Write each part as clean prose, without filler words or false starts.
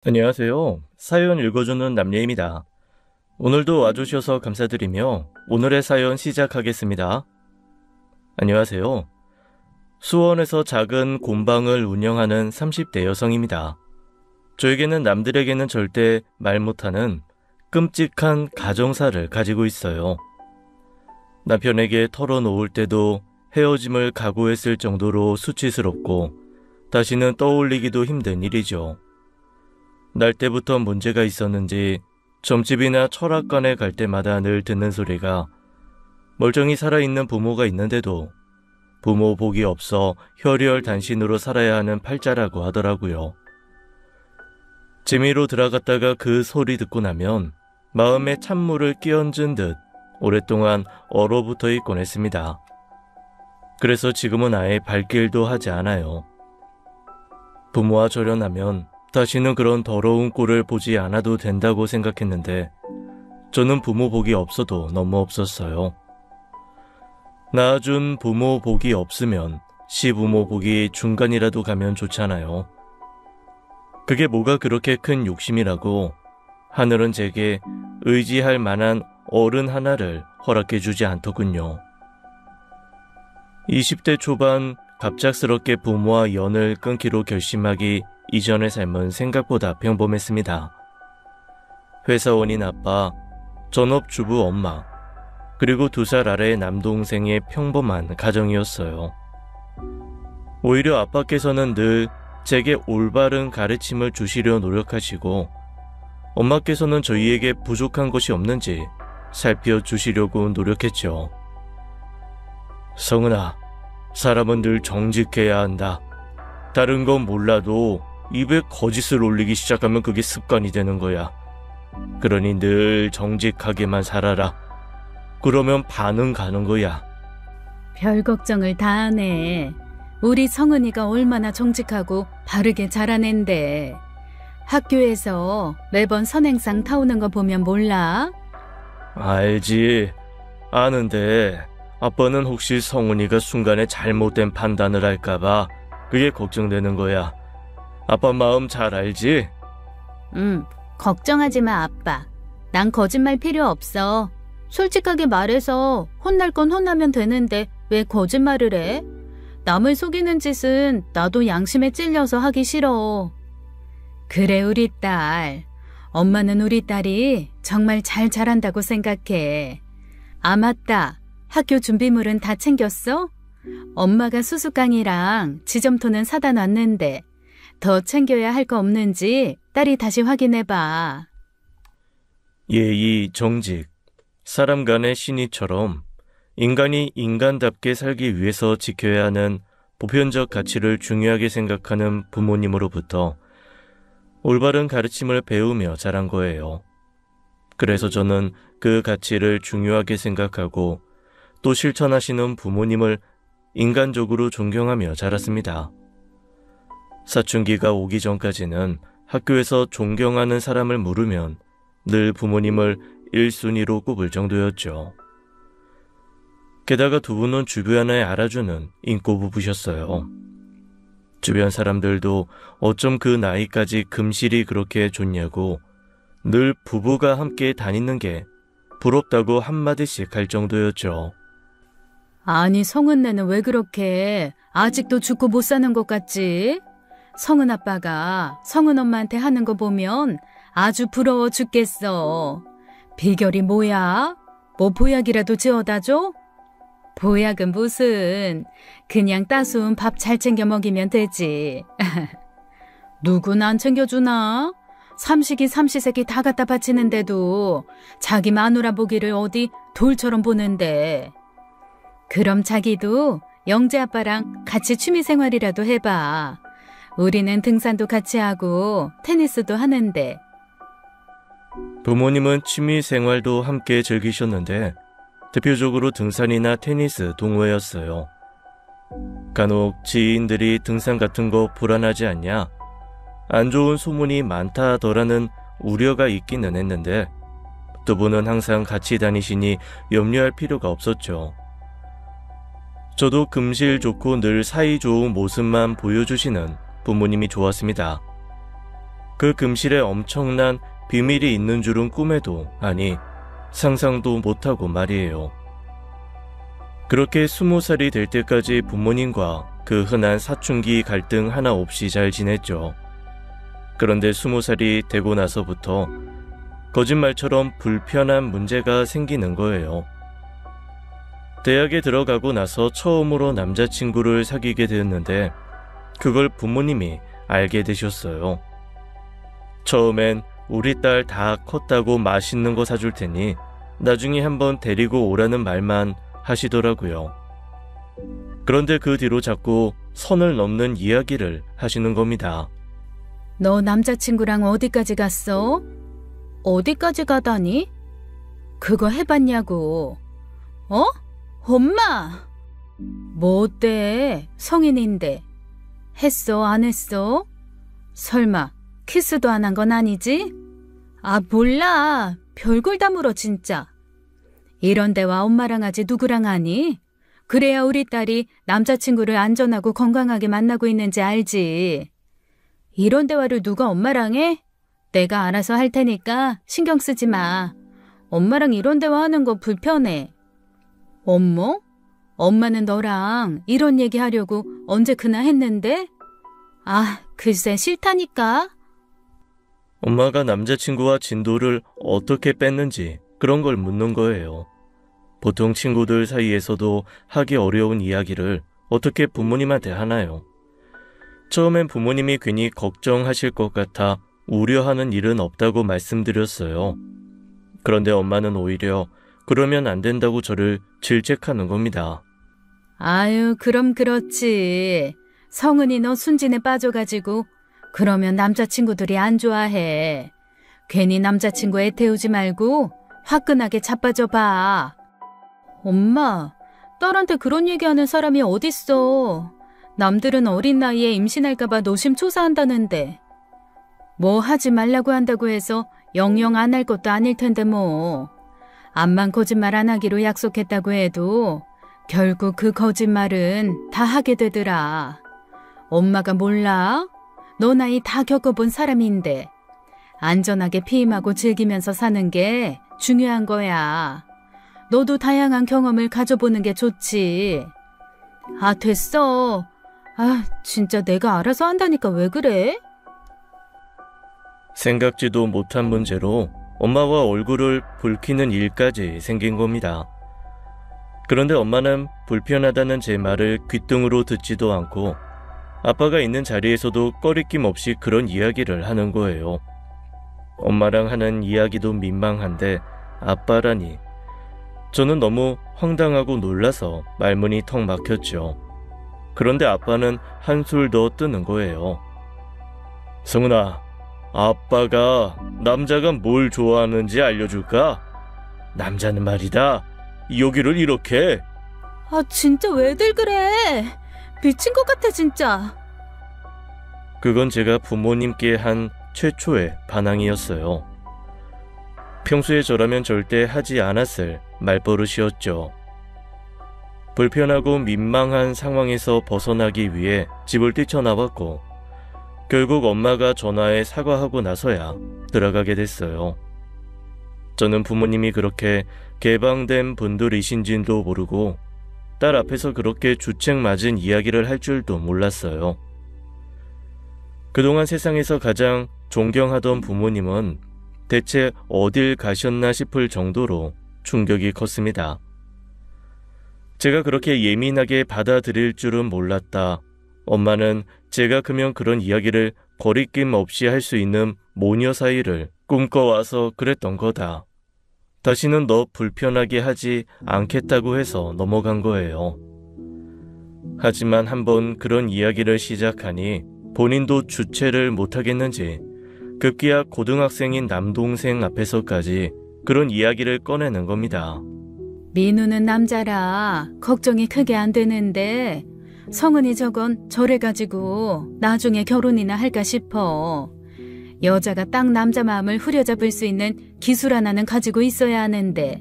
안녕하세요. 사연 읽어주는 남예입니다. 오늘도 와주셔서 감사드리며 오늘의 사연 시작하겠습니다. 안녕하세요. 수원에서 작은 곰방을 운영하는 30대 여성입니다. 저에게는 남들에게는 절대 말 못하는 끔찍한 가정사를 가지고 있어요. 남편에게 털어놓을 때도 헤어짐을 각오했을 정도로 수치스럽고 다시는 떠올리기도 힘든 일이죠. 날 때부터 문제가 있었는지 점집이나 철학관에 갈 때마다 늘 듣는 소리가 멀쩡히 살아있는 부모가 있는데도 부모 복이 없어 혈혈단신으로 살아야 하는 팔자라고 하더라고요. 재미로 들어갔다가 그 소리 듣고 나면 마음에 찬물을 끼얹은 듯 오랫동안 얼어붙어 있곤 했습니다. 그래서 지금은 아예 발길도 하지 않아요. 부모와 절연하면 다시는 그런 더러운 꼴을 보지 않아도 된다고 생각했는데 저는 부모 복이 없어도 너무 없었어요. 낳아준 부모 복이 없으면 시부모 복이 중간이라도 가면 좋잖아요. 그게 뭐가 그렇게 큰 욕심이라고 하늘은 제게 의지할 만한 어른 하나를 허락해주지 않더군요. 20대 초반 갑작스럽게 부모와 연을 끊기로 결심하기 이전의 삶은 생각보다 평범했습니다. 회사원인 아빠, 전업주부 엄마, 그리고 2살 아래의 남동생의 평범한 가정이었어요. 오히려 아빠께서는 늘 제게 올바른 가르침을 주시려 노력하시고 엄마께서는 저희에게 부족한 것이 없는지 살펴주시려고 노력했죠. 성은아, 사람은 늘 정직해야 한다. 다른 건 몰라도 입에 거짓을 올리기 시작하면 그게 습관이 되는 거야. 그러니 늘 정직하게만 살아라. 그러면 반은 가는 거야. 별 걱정을 다 하네. 우리 성은이가 얼마나 정직하고 바르게 자라낸데. 학교에서 매번 선행상 타오는 거 보면 몰라? 알지. 아는데 아빠는 혹시 성은이가 순간에 잘못된 판단을 할까봐 그게 걱정되는 거야. 아빠 마음 잘 알지? 걱정하지 마, 아빠. 난 거짓말 필요 없어. 솔직하게 말해서 혼날 건 혼나면 되는데 왜 거짓말을 해? 남을 속이는 짓은 나도 양심에 찔려서 하기 싫어. 그래, 우리 딸. 엄마는 우리 딸이 정말 잘 자란다고 생각해. 아, 맞다. 학교 준비물은 다 챙겼어? 엄마가 수수깡이랑 지점토는 사다 놨는데 더 챙겨야 할 거 없는지 딸이 다시 확인해봐. 예의, 정직, 사람 간의 신의처럼 인간이 인간답게 살기 위해서 지켜야 하는 보편적 가치를 중요하게 생각하는 부모님으로부터 올바른 가르침을 배우며 자란 거예요. 그래서 저는 그 가치를 중요하게 생각하고 또 실천하시는 부모님을 인간적으로 존경하며 자랐습니다. 사춘기가 오기 전까지는 학교에서 존경하는 사람을 물으면 늘 부모님을 1순위로 꼽을 정도였죠. 게다가 두 분은 주변에 알아주는 인고 부부셨어요. 주변 사람들도 어쩜 그 나이까지 금실이 그렇게 좋냐고 늘 부부가 함께 다니는 게 부럽다고 한마디씩 할 정도였죠. 아니, 성은네는 왜 그렇게 아직도 죽고 못 사는 것 같지? 성은 아빠가 성은 엄마한테 하는 거 보면 아주 부러워 죽겠어. 비결이 뭐야? 뭐 보약이라도 지어다 줘? 보약은 무슨, 그냥 따스운 밥 잘 챙겨 먹이면 되지. 누구나 안 챙겨주나? 삼식이 삼시세끼 다 갖다 바치는데도 자기 마누라 보기를 어디 돌처럼 보는데. 그럼 자기도 영재 아빠랑 같이 취미생활이라도 해봐. 우리는 등산도 같이 하고 테니스도 하는데. 부모님은 취미생활도 함께 즐기셨는데 대표적으로 등산이나 테니스 동호회였어요. 간혹 지인들이 등산 같은 거 불안하지 않냐? 안 좋은 소문이 많다더라는 우려가 있기는 했는데 두 분은 항상 같이 다니시니 염려할 필요가 없었죠. 저도 금실 좋고 늘 사이 좋은 모습만 보여주시는 부모님이 좋았습니다. 그 금실에 엄청난 비밀이 있는 줄은 꿈에도, 아니 상상도 못하고 말이에요. 그렇게 20살이 될 때까지 부모님과 그 흔한 사춘기 갈등 하나 없이 잘 지냈죠. 그런데 20살이 되고 나서부터 거짓말처럼 불편한 문제가 생기는 거예요. 대학에 들어가고 나서 처음으로 남자친구를 사귀게 되었는데 그걸 부모님이 알게 되셨어요. 처음엔 우리 딸 다 컸다고 맛있는 거 사줄 테니 나중에 한번 데리고 오라는 말만 하시더라고요. 그런데 그 뒤로 자꾸 선을 넘는 이야기를 하시는 겁니다. 너 남자친구랑 어디까지 갔어? 어디까지 가다니? 그거 해봤냐고. 어? 엄마! 뭐 어때? 성인인데. 했어, 안 했어? 설마 키스도 안 한 건 아니지? 아, 몰라. 별걸 다 물어 진짜. 이런 대화 엄마랑 하지 누구랑 하니? 그래야 우리 딸이 남자친구를 안전하고 건강하게 만나고 있는지 알지. 이런 대화를 누가 엄마랑 해? 내가 알아서 할 테니까 신경 쓰지 마. 엄마랑 이런 대화하는 거 불편해. 엄마? 엄마는 너랑 이런 얘기 하려고 언제 그나 했는데? 아, 글쎄 싫다니까. 엄마가 남자친구와 진도를 어떻게 뺐는지 그런 걸 묻는 거예요. 보통 친구들 사이에서도 하기 어려운 이야기를 어떻게 부모님한테 하나요? 처음엔 부모님이 괜히 걱정하실 것 같아 우려하는 일은 없다고 말씀드렸어요. 그런데 엄마는 오히려 그러면 안 된다고 저를 질책하는 겁니다. 아유, 그럼 그렇지. 성은이 너 순진에 빠져가지고 그러면 남자친구들이 안 좋아해. 괜히 남자친구 애태우지 말고 화끈하게 자빠져 봐. 엄마, 딸한테 그런 얘기하는 사람이 어딨어. 남들은 어린 나이에 임신할까봐 노심초사한다는데. 뭐 하지 말라고 한다고 해서 영영 안 할 것도 아닐 텐데 뭐. 암만 거짓말 안 하기로 약속했다고 해도 결국 그 거짓말은 다 하게 되더라. 엄마가 몰라? 너 나이 다 겪어본 사람인데 안전하게 피임하고 즐기면서 사는 게 중요한 거야. 너도 다양한 경험을 가져보는 게 좋지. 아, 됐어. 아, 진짜 내가 알아서 한다니까 왜 그래? 생각지도 못한 문제로 엄마와 얼굴을 붉히는 일까지 생긴 겁니다. 그런데 엄마는 불편하다는 제 말을 귓등으로 듣지도 않고 아빠가 있는 자리에서도 꺼리낌 없이 그런 이야기를 하는 거예요. 엄마랑 하는 이야기도 민망한데 아빠라니. 저는 너무 황당하고 놀라서 말문이 턱 막혔죠. 그런데 아빠는 한술 더 뜨는 거예요. 성은아, 아빠가 남자가 뭘 좋아하는지 알려줄까? 남자는 말이다, 여기를 이렇게. 아, 진짜 왜들 그래? 미친 것 같아 진짜. 그건 제가 부모님께 한 최초의 반항이었어요. 평소에 저라면 절대 하지 않았을 말버릇이었죠. 불편하고 민망한 상황에서 벗어나기 위해 집을 뛰쳐나왔고 결국 엄마가 전화해 사과하고 나서야 들어가게 됐어요. 저는 부모님이 그렇게 개방된 분들이신지도 모르고 딸 앞에서 그렇게 주책 맞은 이야기를 할 줄도 몰랐어요. 그동안 세상에서 가장 존경하던 부모님은 대체 어딜 가셨나 싶을 정도로 충격이 컸습니다. 제가 그렇게 예민하게 받아들일 줄은 몰랐다. 엄마는 제가 크면 그런 이야기를 거리낌 없이 할 수 있는 모녀 사이를 꿈꿔와서 그랬던 거다. 다시는 너 불편하게 하지 않겠다고 해서 넘어간 거예요. 하지만 한번 그런 이야기를 시작하니 본인도 주체를 못하겠는지 급기야 고등학생인 남동생 앞에서까지 그런 이야기를 꺼내는 겁니다. 민우는 남자라 걱정이 크게 안 되는데 성은이 저건 저래가지고 나중에 결혼이나 할까 싶어. 여자가 딱 남자 마음을 후려잡을 수 있는 기술 하나는 가지고 있어야 하는데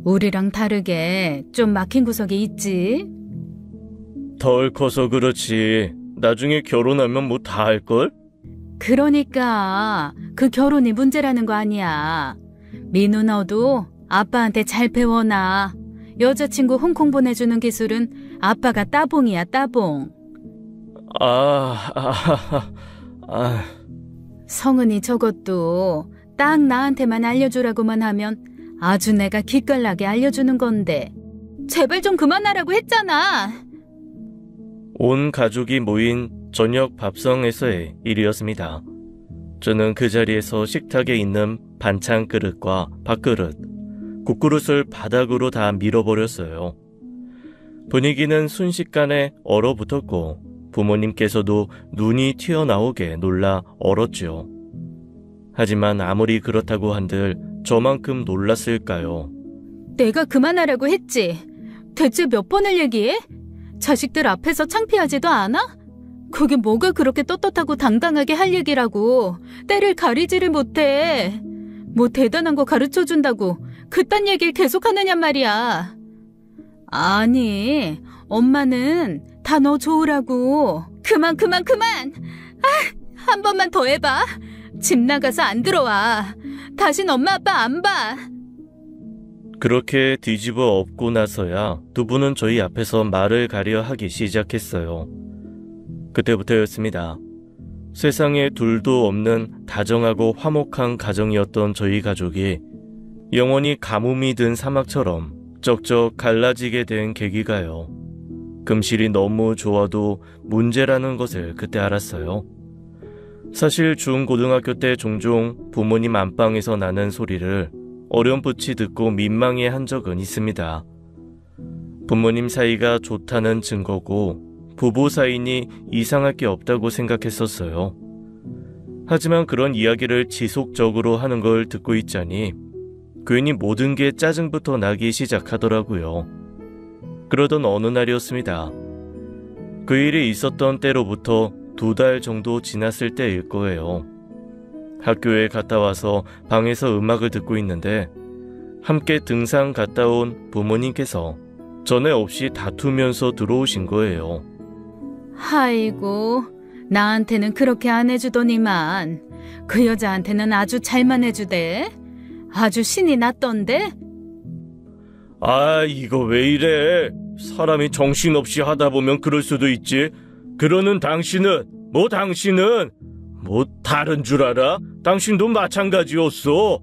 우리랑 다르게 좀 막힌 구석이 있지. 덜 커서 그렇지 나중에 결혼하면 뭐 다 할걸? 그러니까 그 결혼이 문제라는 거 아니야. 민우 너도 아빠한테 잘 배워놔. 여자친구 홍콩 보내주는 기술은 아빠가 따봉이야, 따봉. 성은이 저것도 딱 나한테만 알려주라고만 하면 아주 내가 기깔나게 알려주는 건데. 제발 좀 그만하라고 했잖아. 온 가족이 모인 저녁 밥성에서의 일이었습니다. 저는 그 자리에서 식탁에 있는 반찬 그릇과 밥그릇, 국그릇을 바닥으로 다 밀어버렸어요. 분위기는 순식간에 얼어붙었고 부모님께서도 눈이 튀어나오게 놀라 얼었죠. 하지만 아무리 그렇다고 한들 저만큼 놀랐을까요? 내가 그만하라고 했지. 대체 몇 번을 얘기해? 자식들 앞에서 창피하지도 않아? 그게 뭐가 그렇게 떳떳하고 당당하게 할 얘기라고. 때를 가리지를 못해. 뭐 대단한 거 가르쳐준다고 그딴 얘기를 계속하느냔 말이야. 아니, 엄마는 다 너 좋으라고. 그만. 한 번만 더 해봐. 집 나가서 안 들어와. 다신 엄마 아빠 안 봐. 그렇게 뒤집어 엎고 나서야 두 분은 저희 앞에서 말을 가려 하기 시작했어요. 그때부터였습니다. 세상에 둘도 없는 다정하고 화목한 가정이었던 저희 가족이 영원히 가뭄이 든 사막처럼 쩍쩍 갈라지게 된 계기가요. 금실이 너무 좋아도 문제라는 것을 그때 알았어요. 사실 중고등학교 때 종종 부모님 안방에서 나는 소리를 어렴풋이 듣고 민망해 한 적은 있습니다. 부모님 사이가 좋다는 증거고 부부 사이니 이상할 게 없다고 생각했었어요. 하지만 그런 이야기를 지속적으로 하는 걸 듣고 있자니 괜히 모든 게 짜증부터 나기 시작하더라고요. 그러던 어느 날이었습니다. 그 일이 있었던 때로부터 2달 정도 지났을 때일 거예요. 학교에 갔다 와서 방에서 음악을 듣고 있는데 함께 등산 갔다 온 부모님께서 전에 없이 다투면서 들어오신 거예요. 아이고, 나한테는 그렇게 안 해주더니만 그 여자한테는 아주 잘만 해주대. 아주 신이 났던데? 이거 왜 이래? 사람이 정신없이 하다 보면 그럴 수도 있지. 그러는 당신은 뭐 다른 줄 알아? 당신도 마찬가지였어.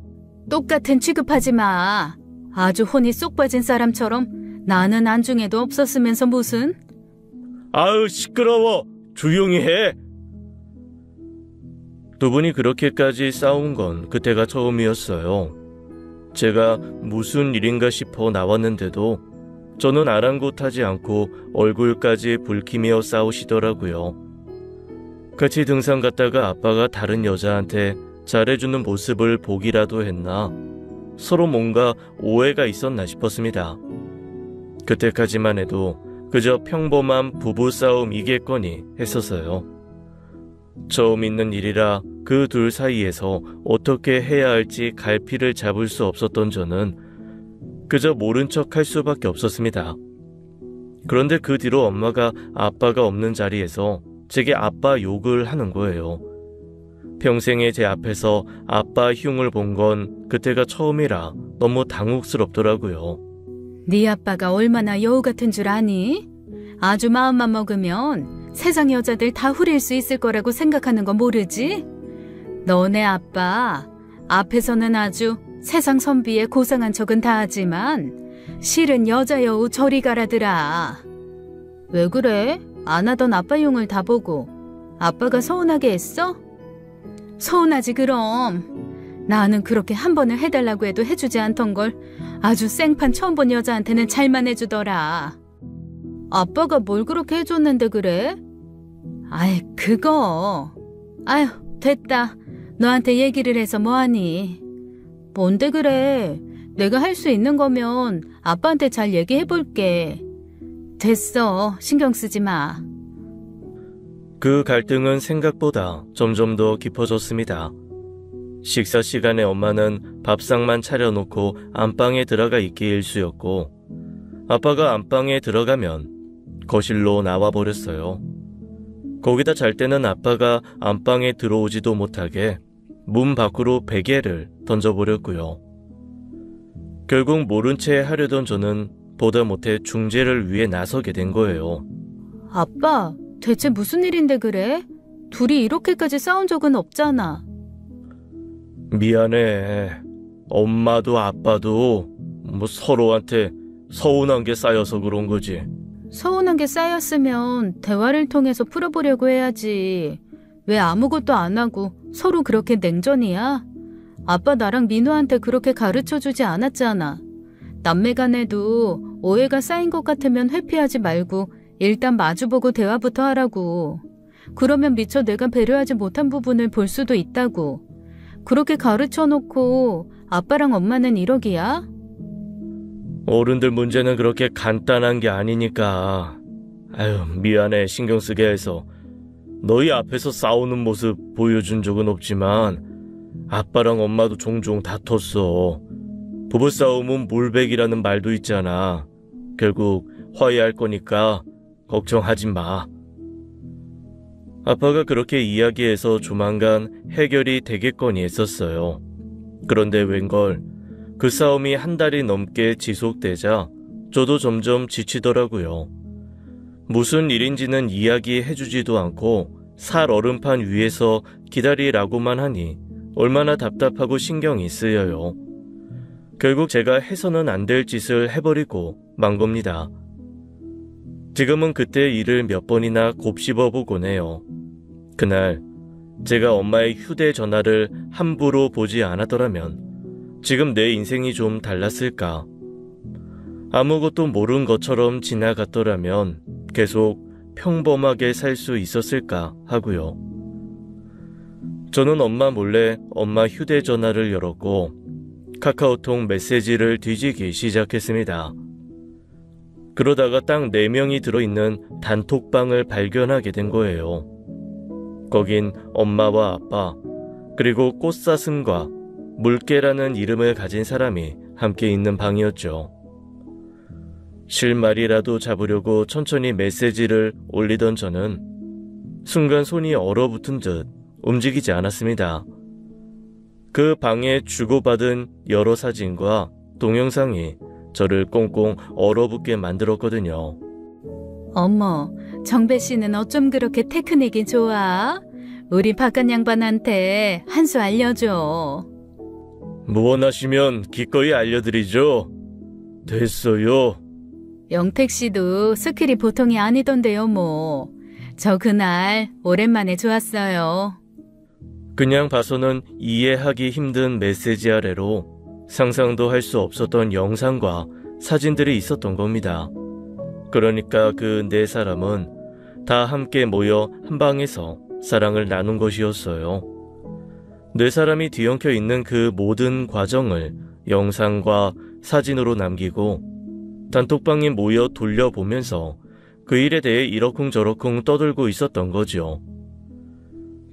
똑같은 취급하지 마. 아주 혼이 쏙 빠진 사람처럼 나는 안중에도 없었으면서 무슨? 아유, 시끄러워. 조용히 해. 두 분이 그렇게까지 싸운 건 그때가 처음이었어요. 제가 무슨 일인가 싶어 나왔는데도 저는 아랑곳하지 않고 얼굴까지 붉히며 싸우시더라고요. 같이 등산 갔다가 아빠가 다른 여자한테 잘해주는 모습을 보기라도 했나 서로 뭔가 오해가 있었나 싶었습니다. 그때까지만 해도 그저 평범한 부부싸움이겠거니 했었어요. 처음 있는 일이라 그 둘 사이에서 어떻게 해야 할지 갈피를 잡을 수 없었던 저는 그저 모른 척 할 수밖에 없었습니다. 그런데 그 뒤로 엄마가 아빠가 없는 자리에서 제게 아빠 욕을 하는 거예요. 평생에 제 앞에서 아빠 흉을 본 건 그때가 처음이라 너무 당혹스럽더라고요. 네 아빠가 얼마나 여우 같은 줄 아니? 아주 마음만 먹으면 세상 여자들 다 후릴 수 있을 거라고 생각하는 거 모르지? 너네 아빠 앞에서는 아주 세상 선비에 고상한 척은 다 하지만 실은 여자 여우 저리 가라더라. 왜 그래? 안 하던 아빠 용을 다 보고 아빠가 서운하게 했어? 서운하지 그럼. 나는 그렇게 한 번을 해달라고 해도 해주지 않던 걸 아주 생판 처음 본 여자한테는 잘만 해주더라. 아빠가 뭘 그렇게 해줬는데 그래? 아이 그거. 아휴 됐다. 너한테 얘기를 해서 뭐하니? 뭔데 그래? 내가 할 수 있는 거면 아빠한테 잘 얘기해볼게. 됐어. 신경 쓰지 마. 그 갈등은 생각보다 점점 더 깊어졌습니다. 식사 시간에 엄마는 밥상만 차려놓고 안방에 들어가 있기 일쑤였고 아빠가 안방에 들어가면 거실로 나와버렸어요. 거기다 잘 때는 아빠가 안방에 들어오지도 못하게 문 밖으로 베개를 던져버렸고요. 결국 모른 채 하려던 저는 보다 못해 중재를 위해 나서게 된 거예요. 아빠, 대체 무슨 일인데 그래? 둘이 이렇게까지 싸운 적은 없잖아. 미안해. 엄마도 아빠도 서로한테 서운한 게 쌓여서 그런 거지. 서운한 게 쌓였으면 대화를 통해서 풀어보려고 해야지. 왜 아무것도 안 하고 서로 그렇게 냉전이야? 아빠 나랑 민호한테 그렇게 가르쳐주지 않았잖아. 남매 간에도 오해가 쌓인 것 같으면 회피하지 말고 일단 마주보고 대화부터 하라고. 그러면 미처 내가 배려하지 못한 부분을 볼 수도 있다고. 그렇게 가르쳐놓고 아빠랑 엄마는 이러기야? 어른들 문제는 그렇게 간단한 게 아니니까. 아유, 미안해. 신경 쓰게 해서. 너희 앞에서 싸우는 모습 보여준 적은 없지만 아빠랑 엄마도 종종 다퉜어. 부부싸움은 물백이라는 말도 있잖아. 결국 화해할 거니까 걱정하지 마. 아빠가 그렇게 이야기해서 조만간 해결이 되겠거니 했었어요. 그런데 웬걸 그 싸움이 한 달이 넘게 지속되자 저도 점점 지치더라고요. 무슨 일인지는 이야기해주지도 않고 살 얼음판 위에서 기다리라고만 하니 얼마나 답답하고 신경이 쓰여요. 결국 제가 해서는 안 될 짓을 해버리고 만 겁니다. 지금은 그때 일을 몇 번이나 곱씹어보곤 해요. 그날 제가 엄마의 휴대전화를 함부로 보지 않았더라면 지금 내 인생이 좀 달랐을까? 아무것도 모른 것처럼 지나갔더라면 계속 평범하게 살 수 있었을까 하고요. 저는 엄마 몰래 엄마 휴대전화를 열었고 카카오톡 메시지를 뒤지기 시작했습니다. 그러다가 딱 4명이 들어있는 단톡방을 발견하게 된 거예요. 거긴 엄마와 아빠, 그리고 꽃사슴과 물개라는 이름을 가진 사람이 함께 있는 방이었죠. 실마리라도 잡으려고 천천히 메시지를 올리던 저는 순간 손이 얼어붙은 듯 움직이지 않았습니다. 그 방에 주고받은 여러 사진과 동영상이 저를 꽁꽁 얼어붙게 만들었거든요. 어머, 정배 씨는 어쩜 그렇게 테크닉이 좋아? 우리 바깥 양반한테 한 수 알려줘. 무언하시면 기꺼이 알려드리죠. 됐어요. 영택 씨도 스킬이 보통이 아니던데요, 뭐. 저 그날 오랜만에 좋았어요. 그냥 봐서는 이해하기 힘든 메시지 아래로 상상도 할 수 없었던 영상과 사진들이 있었던 겁니다. 그러니까 그 4사람은 다 함께 모여 한 방에서 사랑을 나눈 것이었어요. 4사람이 뒤엉켜 있는 그 모든 과정을 영상과 사진으로 남기고 단톡방에 모여 돌려보면서 그 일에 대해 이러쿵저러쿵 떠들고 있었던 거죠.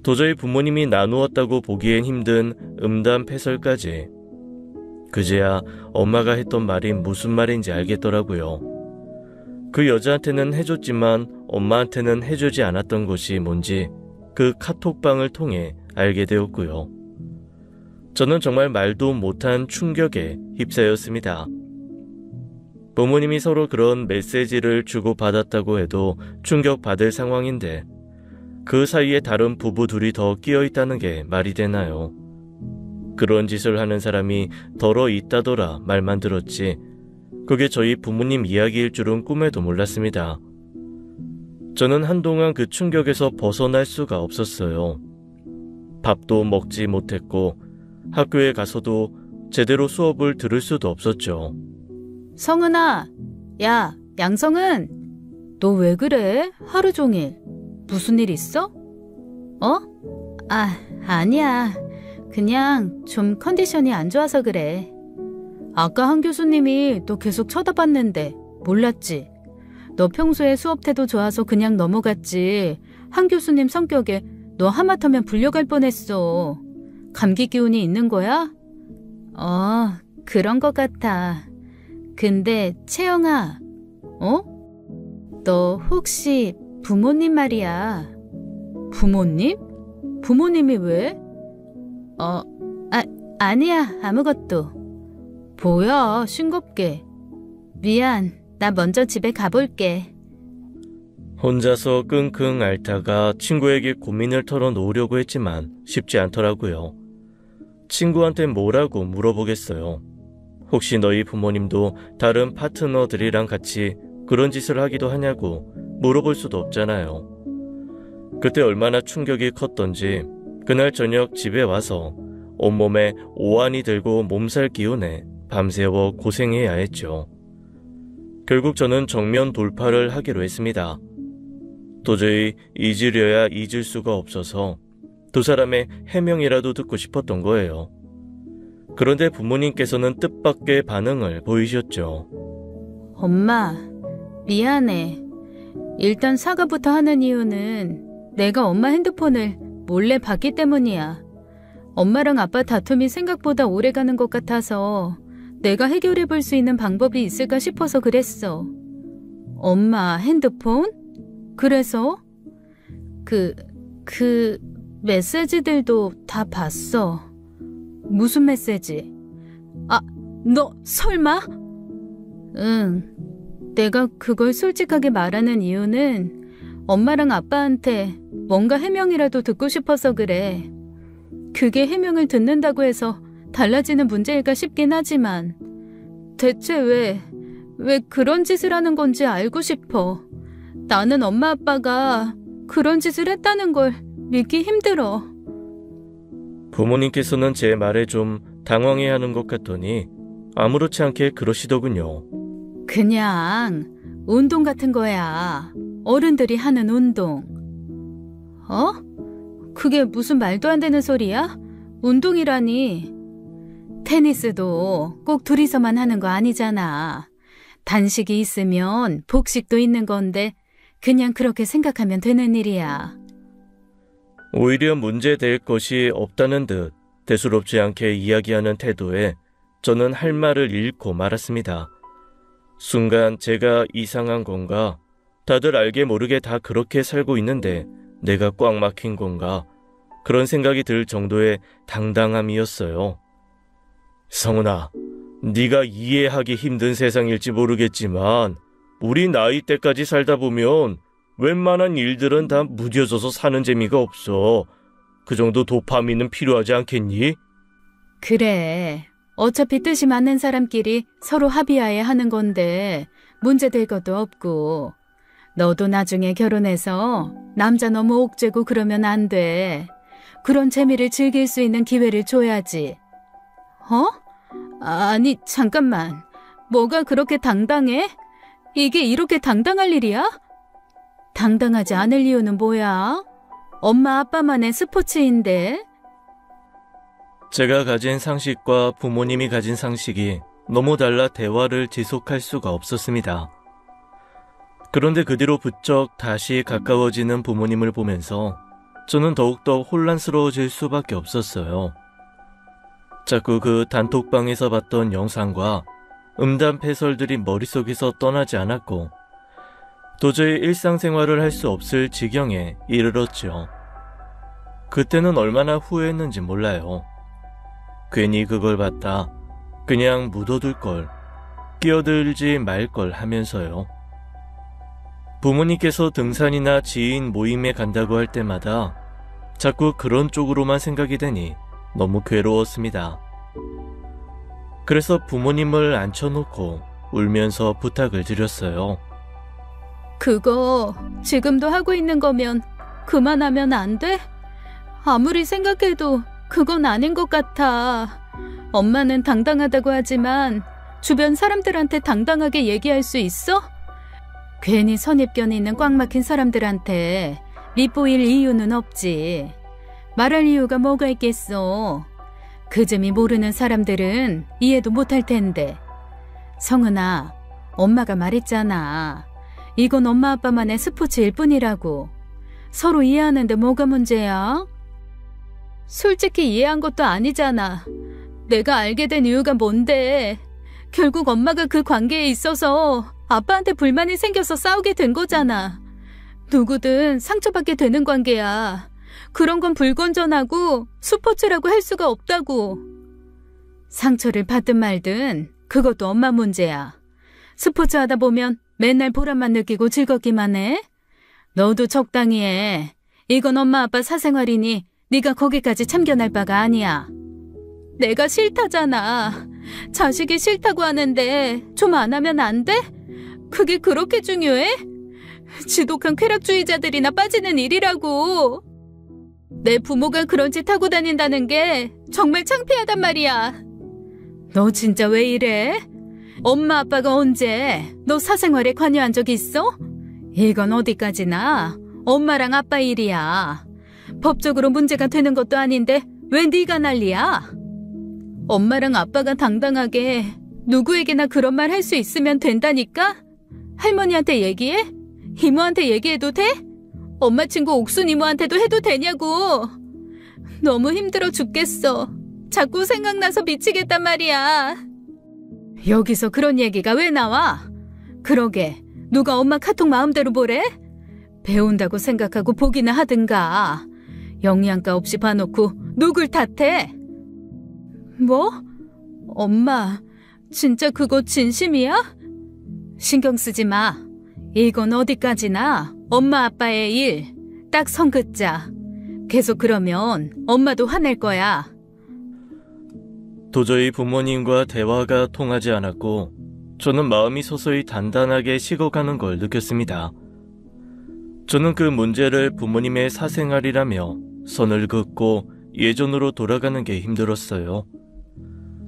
도저히 부모님이 나누었다고 보기엔 힘든 음담패설까지. 그제야 엄마가 했던 말이 무슨 말인지 알겠더라고요. 그 여자한테는 해줬지만 엄마한테는 해주지 않았던 것이 뭔지 그 카톡방을 통해 알게 되었고요. 저는 정말 말도 못한 충격에 휩싸였습니다. 부모님이 서로 그런 메시지를 주고받았다고 해도 충격받을 상황인데 그 사이에 다른 부부 둘이 더 끼어있다는 게 말이 되나요? 그런 짓을 하는 사람이 덜어 있다더라 말만 들었지 그게 저희 부모님 이야기일 줄은 꿈에도 몰랐습니다. 저는 한동안 그 충격에서 벗어날 수가 없었어요. 밥도 먹지 못했고 학교에 가서도 제대로 수업을 들을 수도 없었죠. 성은아, 야, 양성은, 너 왜 그래? 하루 종일. 무슨 일 있어? 어? 아니야. 그냥 좀 컨디션이 안 좋아서 그래. 아까 한 교수님이 너 계속 쳐다봤는데 몰랐지? 너 평소에 수업 태도 좋아서 그냥 넘어갔지. 한 교수님 성격에 너 하마터면 불려갈 뻔했어. 감기 기운이 있는 거야? 그런 것 같아. 근데 채영아, 너 혹시 부모님 말이야. 부모님? 부모님이 왜? 아니야, 아무것도. 뭐야, 싱겁게. 미안, 나 먼저 집에 가볼게. 혼자서 끙끙 앓다가 친구에게 고민을 털어놓으려고 했지만 쉽지 않더라고요. 친구한테 뭐라고 물어보겠어요. 혹시 너희 부모님도 다른 파트너들이랑 같이 그런 짓을 하기도 하냐고 물어볼 수도 없잖아요. 그때 얼마나 충격이 컸던지 그날 저녁 집에 와서 온몸에 오한이 들고 몸살 기운에 밤새워 고생해야 했죠. 결국 저는 정면 돌파를 하기로 했습니다. 도저히 잊으려야 잊을 수가 없어서 두 사람의 해명이라도 듣고 싶었던 거예요. 그런데 부모님께서는 뜻밖의 반응을 보이셨죠. 엄마, 미안해. 일단 사과부터 하는 이유는 내가 엄마 핸드폰을 몰래 봤기 때문이야. 엄마랑 아빠 다툼이 생각보다 오래가는 것 같아서 내가 해결해 볼 수 있는 방법이 있을까 싶어서 그랬어. 엄마 핸드폰? 그래서? 그 메시지들도 다 봤어. 무슨 메시지? 너 설마? 응. 내가 그걸 솔직하게 말하는 이유는 엄마랑 아빠한테 뭔가 해명이라도 듣고 싶어서 그래. 그게 해명을 듣는다고 해서 달라지는 문제일까 싶긴 하지만 대체 왜 그런 짓을 하는 건지 알고 싶어. 나는 엄마 아빠가 그런 짓을 했다는 걸 믿기 힘들어. 부모님께서는 제 말에 좀 당황해하는 것 같더니 아무렇지 않게 그러시더군요. 그냥 운동 같은 거야. 어른들이 하는 운동. 그게 무슨 말도 안 되는 소리야? 운동이라니. 테니스도 꼭 둘이서만 하는 거 아니잖아. 단식이 있으면 복식도 있는 건데 그냥 그렇게 생각하면 되는 일이야. 오히려 문제될 것이 없다는 듯 대수롭지 않게 이야기하는 태도에 저는 할 말을 잃고 말았습니다. 순간 제가 이상한 건가? 다들 알게 모르게 다 그렇게 살고 있는데 내가 꽉 막힌 건가? 그런 생각이 들 정도의 당당함이었어요. 성은아, 네가 이해하기 힘든 세상일지 모르겠지만 우리 나이 때까지 살다 보면 웬만한 일들은 다 무뎌져서 사는 재미가 없어. 그 정도 도파민은 필요하지 않겠니? 그래. 어차피 뜻이 맞는 사람끼리 서로 합의하에 하는 건데 문제될 것도 없고. 너도 나중에 결혼해서 남자 너무 옥죄고 그러면 안 돼. 그런 재미를 즐길 수 있는 기회를 줘야지. 아니, 잠깐만. 뭐가 그렇게 당당해? 이게 이렇게 당당할 일이야? 당당하지 않을 이유는 뭐야? 엄마 아빠만의 스포츠인데. 제가 가진 상식과 부모님이 가진 상식이 너무 달라 대화를 지속할 수가 없었습니다. 그런데 그 뒤로 부쩍 다시 가까워지는 부모님을 보면서 저는 더욱더 혼란스러워질 수밖에 없었어요. 자꾸 그 단톡방에서 봤던 영상과 음담 패설들이 머릿속에서 떠나지 않았고 도저히 일상생활을 할 수 없을 지경에 이르렀죠. 그때는 얼마나 후회했는지 몰라요. 괜히 그걸 봤다. 그냥 묻어둘 걸, 끼어들지 말 걸 하면서요. 부모님께서 등산이나 지인 모임에 간다고 할 때마다 자꾸 그런 쪽으로만 생각이 되니 너무 괴로웠습니다. 그래서 부모님을 앉혀놓고 울면서 부탁을 드렸어요. 그거 지금도 하고 있는 거면 그만하면 안 돼? 아무리 생각해도 그건 아닌 것 같아. 엄마는 당당하다고 하지만 주변 사람들한테 당당하게 얘기할 수 있어? 괜히 선입견이 있는 꽉 막힌 사람들한테 밉보일 이유는 없지. 말할 이유가 뭐가 있겠어. 그 점이 모르는 사람들은 이해도 못할 텐데. 성은아, 엄마가 말했잖아. 이건 엄마 아빠만의 스포츠일 뿐이라고. 서로 이해하는데 뭐가 문제야? 솔직히 이해한 것도 아니잖아. 내가 알게 된 이유가 뭔데. 결국 엄마가 그 관계에 있어서 아빠한테 불만이 생겨서 싸우게 된 거잖아. 누구든 상처받게 되는 관계야. 그런 건 불건전하고 스포츠라고 할 수가 없다고. 상처를 받든 말든 그것도 엄마 문제야. 스포츠 하다 보면 맨날 보람만 느끼고 즐겁기만 해. 너도 적당히 해. 이건 엄마 아빠 사생활이니 네가 거기까지 참견할 바가 아니야. 내가 싫다잖아. 자식이 싫다고 하는데 좀 안 하면 안 돼? 그게 그렇게 중요해? 지독한 쾌락주의자들이나 빠지는 일이라고. 내 부모가 그런 짓 하고 다닌다는 게 정말 창피하단 말이야. 너 진짜 왜 이래? 엄마 아빠가 언제 너 사생활에 관여한 적 있어? 이건 어디까지나 엄마랑 아빠 일이야. 법적으로 문제가 되는 것도 아닌데 왜 네가 난리야? 엄마랑 아빠가 당당하게 누구에게나 그런 말 할 수 있으면 된다니까? 할머니한테 얘기해? 이모한테 얘기해도 돼? 엄마 친구 옥순 이모한테도 해도 되냐고. 너무 힘들어 죽겠어. 자꾸 생각나서 미치겠단 말이야. 여기서 그런 얘기가 왜 나와? 그러게 누가 엄마 카톡 마음대로 보래? 배운다고 생각하고 보기나 하든가. 영양가 없이 봐놓고 누굴 탓해? 뭐? 엄마, 진짜 그거 진심이야? 신경 쓰지 마. 이건 어디까지나 엄마 아빠의 일. 딱 선 긋자. 계속 그러면 엄마도 화낼 거야. 도저히 부모님과 대화가 통하지 않았고 저는 마음이 서서히 단단하게 식어가는 걸 느꼈습니다. 저는 그 문제를 부모님의 사생활이라며 선을 긋고 예전으로 돌아가는 게 힘들었어요.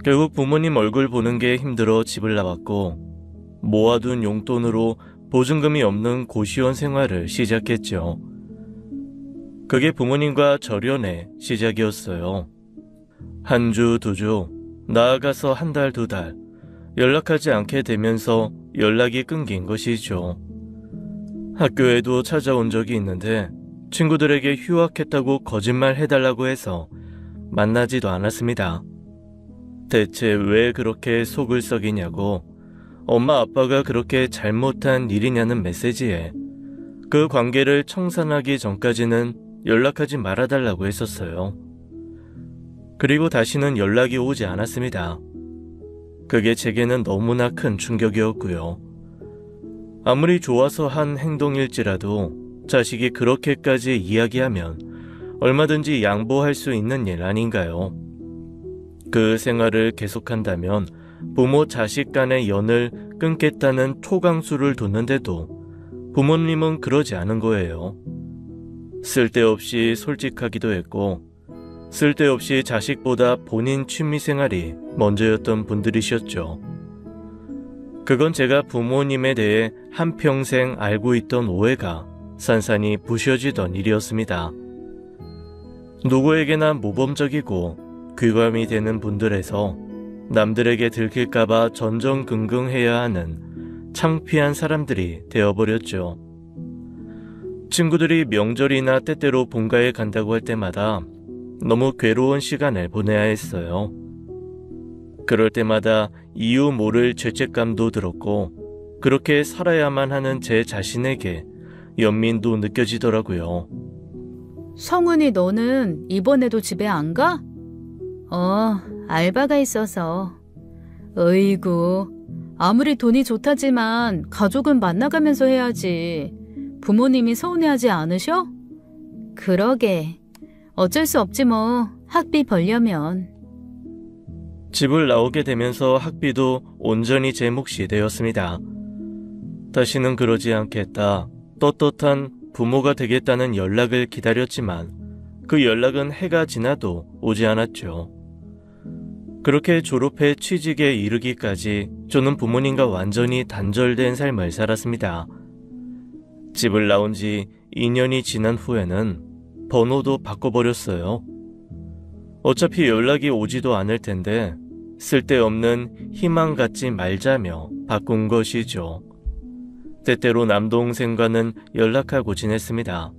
결국 부모님 얼굴 보는 게 힘들어 집을 나왔고 모아둔 용돈으로 보증금이 없는 고시원 생활을 시작했죠. 그게 부모님과 절연의 시작이었어요. 한 주, 두 주, 나아가서 한 달, 두 달 연락하지 않게 되면서 연락이 끊긴 것이죠. 학교에도 찾아온 적이 있는데 친구들에게 휴학했다고 거짓말 해달라고 해서 만나지도 않았습니다. 대체 왜 그렇게 속을 썩이냐고 엄마 아빠가 그렇게 잘못한 일이냐는 메시지에 그 관계를 청산하기 전까지는 연락하지 말아달라고 했었어요. 그리고 다시는 연락이 오지 않았습니다. 그게 제게는 너무나 큰 충격이었고요. 아무리 좋아서 한 행동일지라도 자식이 그렇게까지 이야기하면 얼마든지 양보할 수 있는 일 아닌가요? 그 생활을 계속한다면 부모 자식 간의 연을 끊겠다는 초강수를 뒀는데도 부모님은 그러지 않은 거예요. 쓸데없이 솔직하기도 했고 쓸데없이 자식보다 본인 취미생활이 먼저였던 분들이셨죠. 그건 제가 부모님에 대해 한평생 알고 있던 오해가 산산이 부셔지던 일이었습니다. 누구에게나 모범적이고 귀감이 되는 분들에서 남들에게 들킬까봐 전전긍긍해야 하는 창피한 사람들이 되어버렸죠. 친구들이 명절이나 때때로 본가에 간다고 할 때마다 너무 괴로운 시간을 보내야 했어요. 그럴 때마다 이유 모를 죄책감도 들었고 그렇게 살아야만 하는 제 자신에게 연민도 느껴지더라고요. 성은이 너는 이번에도 집에 안 가? 알바가 있어서. 어이구, 아무리 돈이 좋다지만 가족은 만나가면서 해야지. 부모님이 서운해하지 않으셔? 그러게. 어쩔 수 없지 뭐. 학비 벌려면. 집을 나오게 되면서 학비도 온전히 제 몫이 되었습니다. 다시는 그러지 않겠다. 떳떳한 부모가 되겠다는 연락을 기다렸지만 그 연락은 해가 지나도 오지 않았죠. 그렇게 졸업해 취직에 이르기까지 저는 부모님과 완전히 단절된 삶을 살았습니다. 집을 나온 지 2년이 지난 후에는 번호도 바꿔버렸어요. 어차피 연락이 오지도 않을 텐데 쓸데없는 희망 갖지 말자며 바꾼 것이죠. 때때로 남동생과는 연락하고 지냈습니다.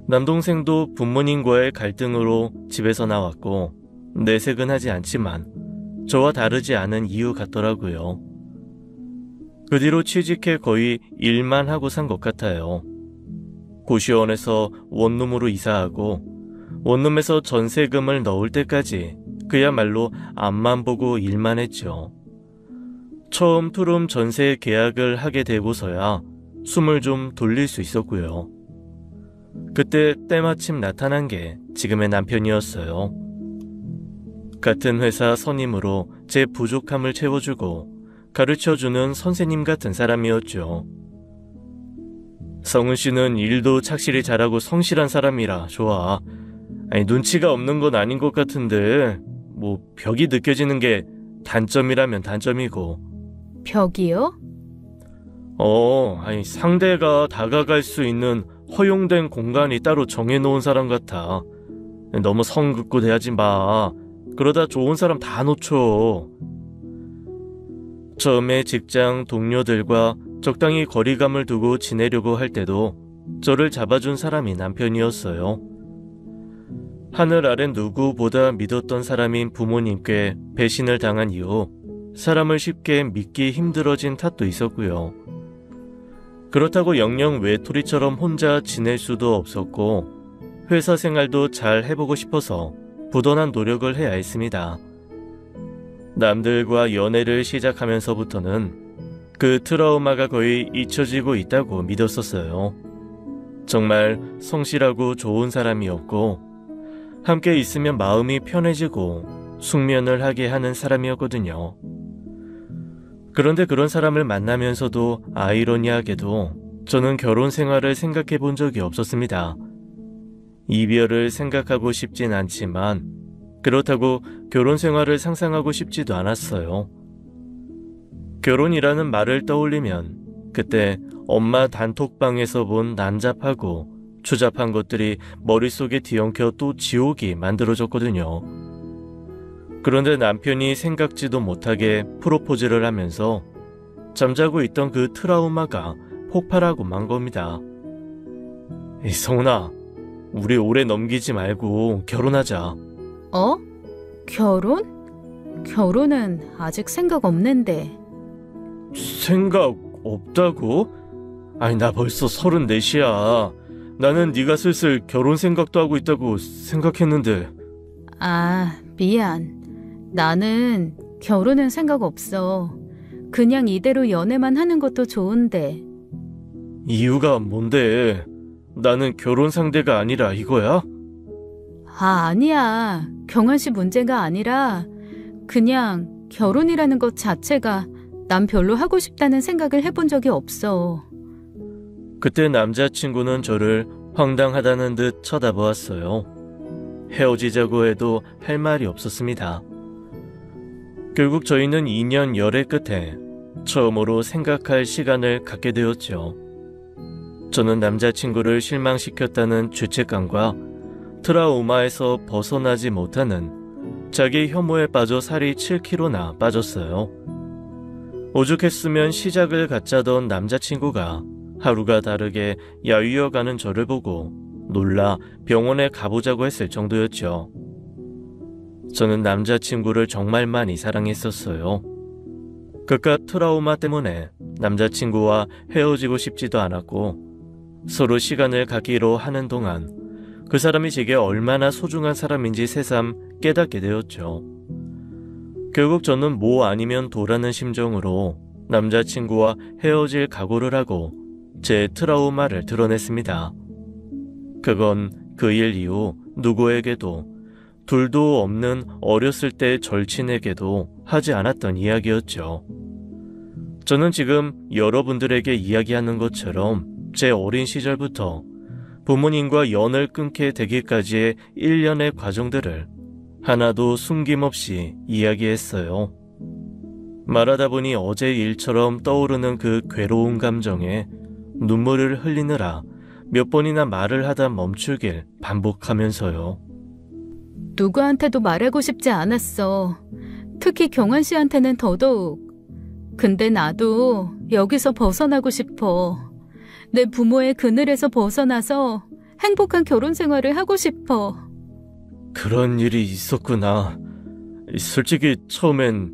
남동생도 부모님과의 갈등으로 집에서 나왔고 내색은 하지 않지만 저와 다르지 않은 이유 같더라고요. 그 뒤로 취직해 거의 일만 하고 산 것 같아요. 고시원에서 원룸으로 이사하고 원룸에서 전세금을 넣을 때까지 그야말로 앞만 보고 일만 했죠. 처음 투룸 전세 계약을 하게 되고서야 숨을 좀 돌릴 수 있었고요. 그때 때마침 나타난 게 지금의 남편이었어요. 같은 회사 선임으로 제 부족함을 채워주고 가르쳐주는 선생님 같은 사람이었죠. 성은 씨는 일도 착실히 잘하고 성실한 사람이라 좋아. 눈치가 없는 건 아닌 것 같은데 뭐 벽이 느껴지는 게 단점이라면 단점이고. 벽이요? 상대가 다가갈 수 있는 허용된 공간이 따로 정해놓은 사람 같아. 너무 성 긋고 대하지 마. 그러다 좋은 사람 다 놓쳐. 처음에 직장 동료들과 적당히 거리감을 두고 지내려고 할 때도 저를 잡아준 사람이 남편이었어요. 하늘 아래 누구보다 믿었던 사람인 부모님께 배신을 당한 이후 사람을 쉽게 믿기 힘들어진 탓도 있었고요. 그렇다고 영영 외톨이처럼 혼자 지낼 수도 없었고 회사 생활도 잘 해보고 싶어서 부단한 노력을 해야 했습니다. 남들과 연애를 시작하면서부터는 그 트라우마가 거의 잊혀지고 있다고 믿었었어요. 정말 성실하고 좋은 사람이었고 함께 있으면 마음이 편해지고 숙면을 하게 하는 사람이었거든요. 그런데 그런 사람을 만나면서도 아이러니하게도 저는 결혼 생활을 생각해 본 적이 없었습니다. 이별을 생각하고 싶진 않지만 그렇다고 결혼 생활을 상상하고 싶지도 않았어요. 결혼이라는 말을 떠올리면 그때 엄마 단톡방에서 본 난잡하고 추잡한 것들이 머릿속에 뒤엉켜 또 지옥이 만들어졌거든요. 그런데 남편이 생각지도 못하게 프로포즈를 하면서 잠자고 있던 그 트라우마가 폭발하고 만 겁니다. 성훈아, 우리 오래 넘기지 말고 결혼하자. 결혼? 결혼은 아직 생각 없는데. 생각 없다고? 나 벌써 34이야. 나는 네가 슬슬 결혼 생각도 하고 있다고 생각했는데. 미안. 나는 결혼은 생각 없어. 그냥 이대로 연애만 하는 것도 좋은데. 이유가 뭔데? 나는 결혼 상대가 아니라 이거야? 아니야. 경환 씨 문제가 아니라 그냥 결혼이라는 것 자체가 난 별로 하고 싶다는 생각을 해본 적이 없어. 그때 남자친구는 저를 황당하다는 듯 쳐다보았어요. 헤어지자고 해도 할 말이 없었습니다. 결국 저희는 2년 열애 끝에 처음으로 생각할 시간을 갖게 되었죠. 저는 남자친구를 실망시켰다는 죄책감과 트라우마에서 벗어나지 못하는 자기 혐오에 빠져 살이 7kg나 빠졌어요. 오죽했으면 시작을 갖자던 남자친구가 하루가 다르게 야위어가는 저를 보고 놀라 병원에 가보자고 했을 정도였죠. 저는 남자친구를 정말 많이 사랑했었어요. 그깟 트라우마 때문에 남자친구와 헤어지고 싶지도 않았고 서로 시간을 갖기로 하는 동안 그 사람이 제게 얼마나 소중한 사람인지 새삼 깨닫게 되었죠. 결국 저는 뭐 아니면 도라는 심정으로 남자친구와 헤어질 각오를 하고 제 트라우마를 드러냈습니다. 그건 그 일 이후 누구에게도 둘도 없는 어렸을 때 절친에게도 하지 않았던 이야기였죠. 저는 지금 여러분들에게 이야기하는 것처럼 제 어린 시절부터 부모님과 연을 끊게 되기까지의 1년의 과정들을 하나도 숨김없이 이야기했어요. 말하다 보니 어제 일처럼 떠오르는 그 괴로운 감정에 눈물을 흘리느라 몇 번이나 말을 하다 멈추길 반복하면서요. 누구한테도 말하고 싶지 않았어. 특히 경환 씨한테는 더더욱. 근데 나도 여기서 벗어나고 싶어. 내 부모의 그늘에서 벗어나서 행복한 결혼 생활을 하고 싶어. 그런 일이 있었구나. 솔직히 처음엔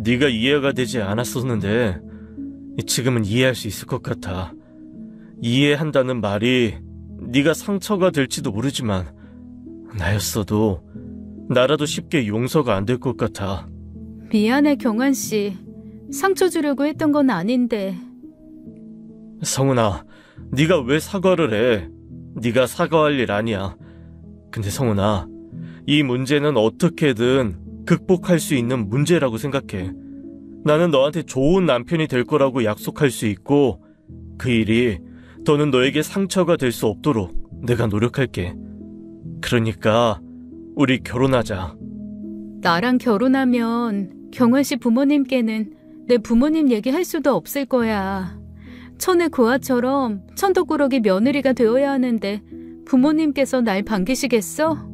네가 이해가 되지 않았었는데 지금은 이해할 수 있을 것 같아. 이해한다는 말이 네가 상처가 될지도 모르지만 나였어도 나라도 쉽게 용서가 안 될 것 같아. 미안해, 경환 씨. 상처 주려고 했던 건 아닌데. 성은아, 네가 왜 사과를 해? 네가 사과할 일 아니야. 근데 성은아, 이 문제는 어떻게든 극복할 수 있는 문제라고 생각해. 나는 너한테 좋은 남편이 될 거라고 약속할 수 있고 그 일이 더는 너에게 상처가 될 수 없도록 내가 노력할게. 그러니까 우리 결혼하자. 나랑 결혼하면 경환 씨 부모님께는 내 부모님 얘기할 수도 없을 거야. 천의 고아처럼 천덕꾸러기 며느리가 되어야 하는데 부모님께서 날 반기시겠어?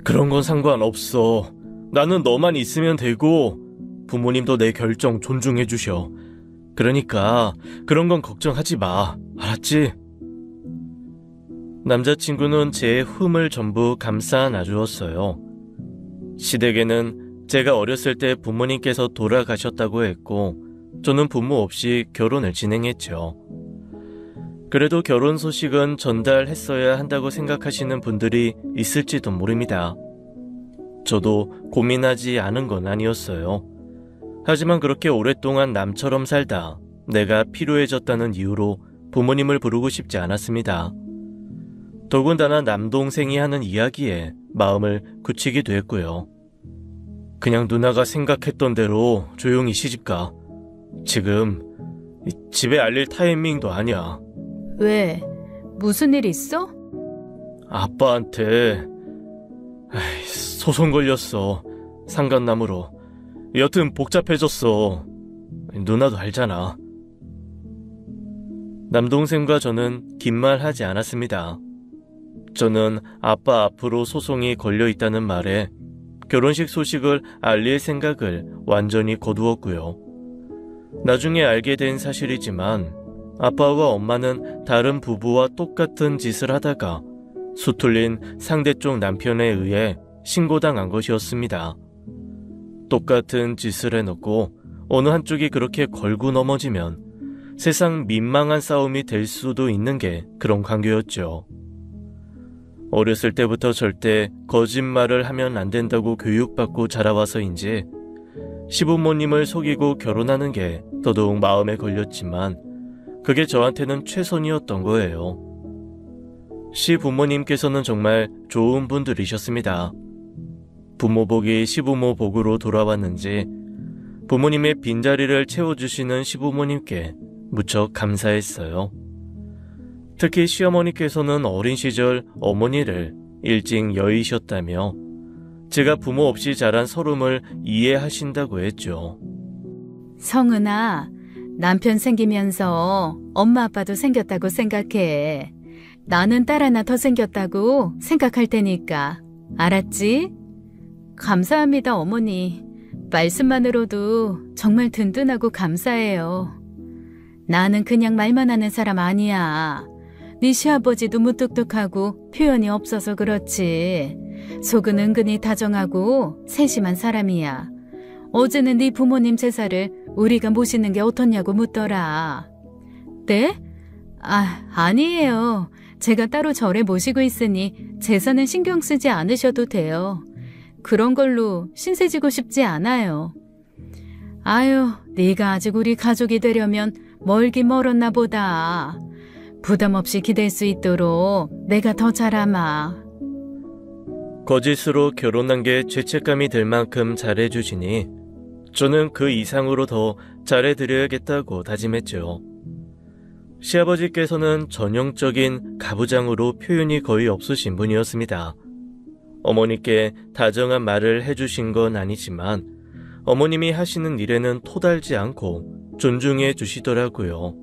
그런 건 상관없어. 나는 너만 있으면 되고 부모님도 내 결정 존중해 주셔. 그러니까 그런 건 걱정하지 마. 알았지? 남자친구는 제 흠을 전부 감싸 안아주었어요. 시댁에는 제가 어렸을 때 부모님께서 돌아가셨다고 했고 저는 부모 없이 결혼을 진행했죠. 그래도 결혼 소식은 전달했어야 한다고 생각하시는 분들이 있을지도 모릅니다. 저도 고민하지 않은 건 아니었어요. 하지만 그렇게 오랫동안 남처럼 살다 내가 필요해졌다는 이유로 부모님을 부르고 싶지 않았습니다. 더군다나 남동생이 하는 이야기에 마음을 굳히기도 했고요. 그냥 누나가 생각했던 대로 조용히 시집가. 지금 집에 알릴 타이밍도 아니야. 왜? 무슨 일 있어? 아빠한테 소송 걸렸어. 상간남으로. 여튼 복잡해졌어. 누나도 알잖아. 남동생과 저는 긴 말 하지 않았습니다. 저는 아빠 앞으로 소송이 걸려있다는 말에 결혼식 소식을 알릴 생각을 완전히 거두었고요. 나중에 알게 된 사실이지만 아빠와 엄마는 다른 부부와 똑같은 짓을 하다가 수틀린 상대쪽 남편에 의해 신고당한 것이었습니다. 똑같은 짓을 해놓고 어느 한쪽이 그렇게 걸고 넘어지면 세상 민망한 싸움이 될 수도 있는 게 그런 관계였죠. 어렸을 때부터 절대 거짓말을 하면 안 된다고 교육받고 자라와서인지 시부모님을 속이고 결혼하는 게 더더욱 마음에 걸렸지만 그게 저한테는 최선이었던 거예요. 시부모님께서는 정말 좋은 분들이셨습니다. 부모복이 시부모 복으로 돌아왔는지 부모님의 빈자리를 채워주시는 시부모님께 무척 감사했어요. 특히 시어머니께서는 어린 시절 어머니를 일찍 여의셨다며 제가 부모 없이 자란 서름을 이해하신다고 했죠. 성은아, 남편 생기면서 엄마 아빠도 생겼다고 생각해. 나는 딸 하나 더 생겼다고 생각할 테니까. 알았지? 감사합니다, 어머니. 말씀만으로도 정말 든든하고 감사해요. 나는 그냥 말만 하는 사람 아니야. 네 시아버지도 무뚝뚝하고 표현이 없어서 그렇지. 속은 은근히 다정하고 세심한 사람이야. 어제는 네 부모님 제사를 우리가 모시는 게 어떻냐고 묻더라. 네? 아니에요. 제가 따로 절에 모시고 있으니 제사는 신경 쓰지 않으셔도 돼요. 그런 걸로 신세 지고 싶지 않아요. 아유, 네가 아직 우리 가족이 되려면 멀긴 멀었나 보다. 부담 없이 기댈 수 있도록 내가 더 잘하마. 거짓으로 결혼한 게 죄책감이 들 만큼 잘해주시니 저는 그 이상으로 더 잘해드려야겠다고 다짐했죠. 시아버지께서는 전형적인 가부장으로 표현이 거의 없으신 분이었습니다. 어머니께 다정한 말을 해주신 건 아니지만 어머님이 하시는 일에는 토달지 않고 존중해 주시더라고요.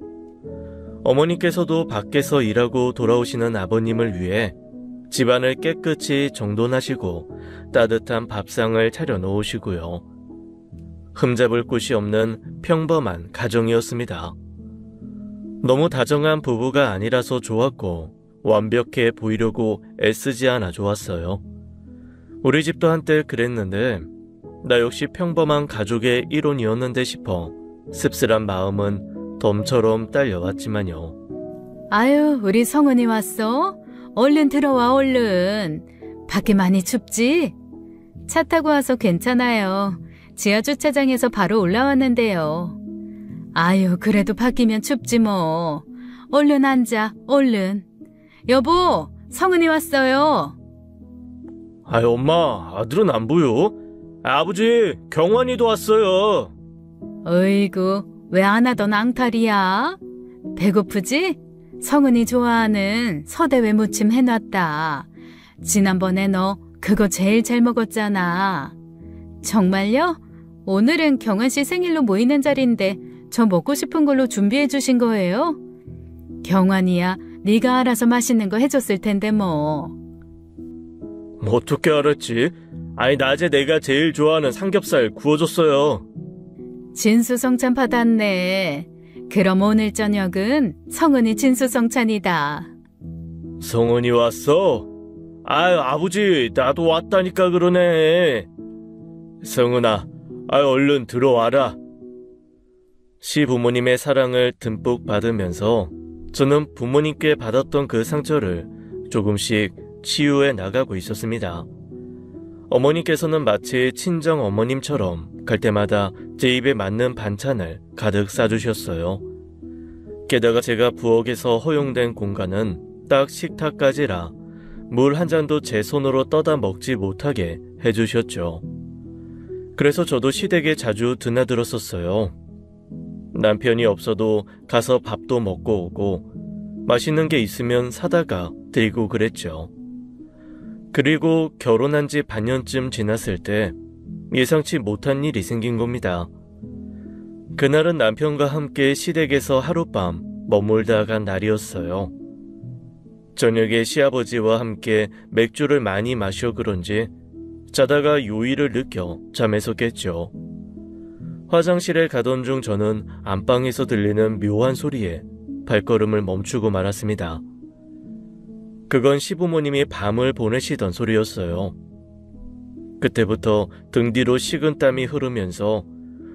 어머니께서도 밖에서 일하고 돌아오시는 아버님을 위해 집안을 깨끗이 정돈하시고 따뜻한 밥상을 차려놓으시고요. 흠잡을 곳이 없는 평범한 가정이었습니다. 너무 다정한 부부가 아니라서 좋았고 완벽해 보이려고 애쓰지 않아 좋았어요. 우리 집도 한때 그랬는데 나 역시 평범한 가족의 일원이었는데 싶어 씁쓸한 마음은 덤처럼 딸려왔지만요. 아유, 우리 성은이 왔어? 얼른 들어와, 얼른. 밖에 많이 춥지? 차 타고 와서 괜찮아요. 지하 주차장에서 바로 올라왔는데요. 아유, 그래도 밖이면 춥지 뭐. 얼른 앉아, 얼른. 여보, 성은이 왔어요. 아이, 엄마, 아들은 안 보여? 아버지, 경환이도 왔어요. 어이구, 왜 안 하던 앙탈이야? 배고프지? 성은이 좋아하는 서대회 무침 해놨다. 지난번에 너 그거 제일 잘 먹었잖아. 정말요? 오늘은 경환 씨 생일로 모이는 자리인데 저 먹고 싶은 걸로 준비해 주신 거예요? 경환이야, 네가 알아서 맛있는 거 해줬을 텐데 뭐. 어떻게 알았지? 아니, 낮에 내가 제일 좋아하는 삼겹살 구워줬어요. 진수성찬 받았네. 그럼 오늘 저녁은 성은이 진수성찬이다. 성은이 왔어? 아유, 아버지, 나도 왔다니까 그러네. 성은아, 얼른 들어와라. 시부모님의 사랑을 듬뿍 받으면서 저는 부모님께 받았던 그 상처를 조금씩 치유해 나가고 있었습니다. 어머니께서는 마치 친정 어머님처럼 갈 때마다 제 입에 맞는 반찬을 가득 싸주셨어요. 게다가 제가 부엌에서 허용된 공간은 딱 식탁까지라 물 한 잔도 제 손으로 떠다 먹지 못하게 해주셨죠. 그래서 저도 시댁에 자주 드나들었었어요. 남편이 없어도 가서 밥도 먹고 오고 맛있는 게 있으면 사다가 드리고 그랬죠. 그리고 결혼한 지 반년쯤 지났을 때 예상치 못한 일이 생긴 겁니다. 그날은 남편과 함께 시댁에서 하룻밤 머물다 간 날이었어요. 저녁에 시아버지와 함께 맥주를 많이 마셔 그런지 자다가 요의를 느껴 잠에서 깼죠. 화장실에 가던 중 저는 안방에서 들리는 묘한 소리에 발걸음을 멈추고 말았습니다. 그건 시부모님이 밤을 보내시던 소리였어요. 그때부터 등 뒤로 식은땀이 흐르면서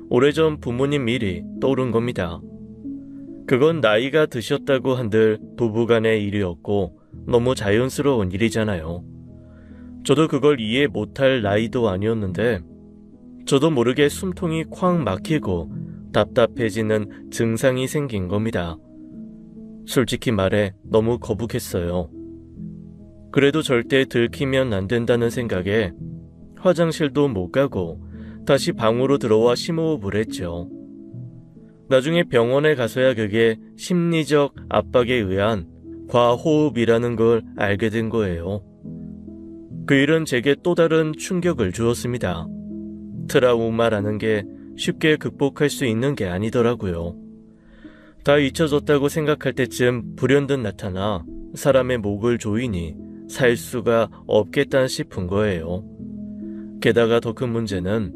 오래전 부모님 일이 떠오른 겁니다. 그건 나이가 드셨다고 한들 부부간의 일이었고 너무 자연스러운 일이잖아요. 저도 그걸 이해 못할 나이도 아니었는데 저도 모르게 숨통이 콱 막히고 답답해지는 증상이 생긴 겁니다. 솔직히 말해 너무 거북했어요. 그래도 절대 들키면 안 된다는 생각에 화장실도 못 가고 다시 방으로 들어와 심호흡을 했죠. 나중에 병원에 가서야 그게 심리적 압박에 의한 과호흡이라는 걸 알게 된 거예요. 그 일은 제게 또 다른 충격을 주었습니다. 트라우마라는 게 쉽게 극복할 수 있는 게 아니더라고요. 다 잊혀졌다고 생각할 때쯤 불현듯 나타나 사람의 목을 조이니 살 수가 없겠다 싶은 거예요. 게다가 더 큰 문제는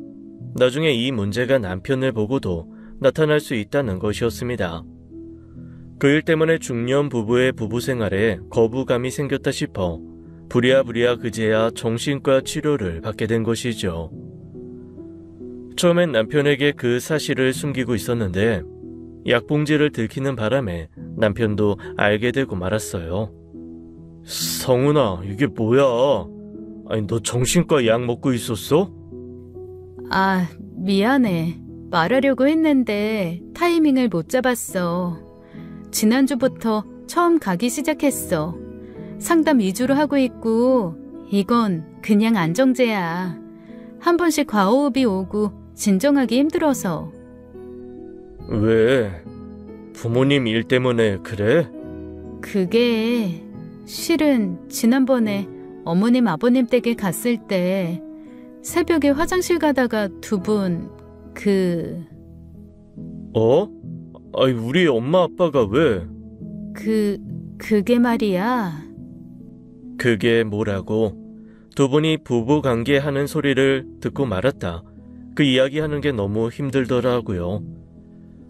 나중에 이 문제가 남편을 보고도 나타날 수 있다는 것이었습니다. 그 일 때문에 중년 부부의 부부 생활에 거부감이 생겼다 싶어 부랴부랴 그제야 정신과 치료를 받게 된 것이죠. 처음엔 남편에게 그 사실을 숨기고 있었는데 약봉지를 들키는 바람에 남편도 알게 되고 말았어요. 성은아, 이게 뭐야? 아니, 너 정신과 약 먹고 있었어? 아, 미안해. 말하려고 했는데 타이밍을 못 잡았어. 지난주부터 처음 가기 시작했어. 상담 위주로 하고 있고 이건 그냥 안정제야. 한 번씩 과호흡이 오고 진정하기 힘들어서. 왜? 부모님 일 때문에 그래? 그게 실은 지난번에 어머님 아버님 댁에 갔을 때 새벽에 화장실 가다가 두 분 아니, 우리 엄마 아빠가 왜? 그게 말이야. 그게 뭐라고? 두 분이 부부관계 하는 소리를 듣고 말았다. 그 이야기하는 게 너무 힘들더라고요.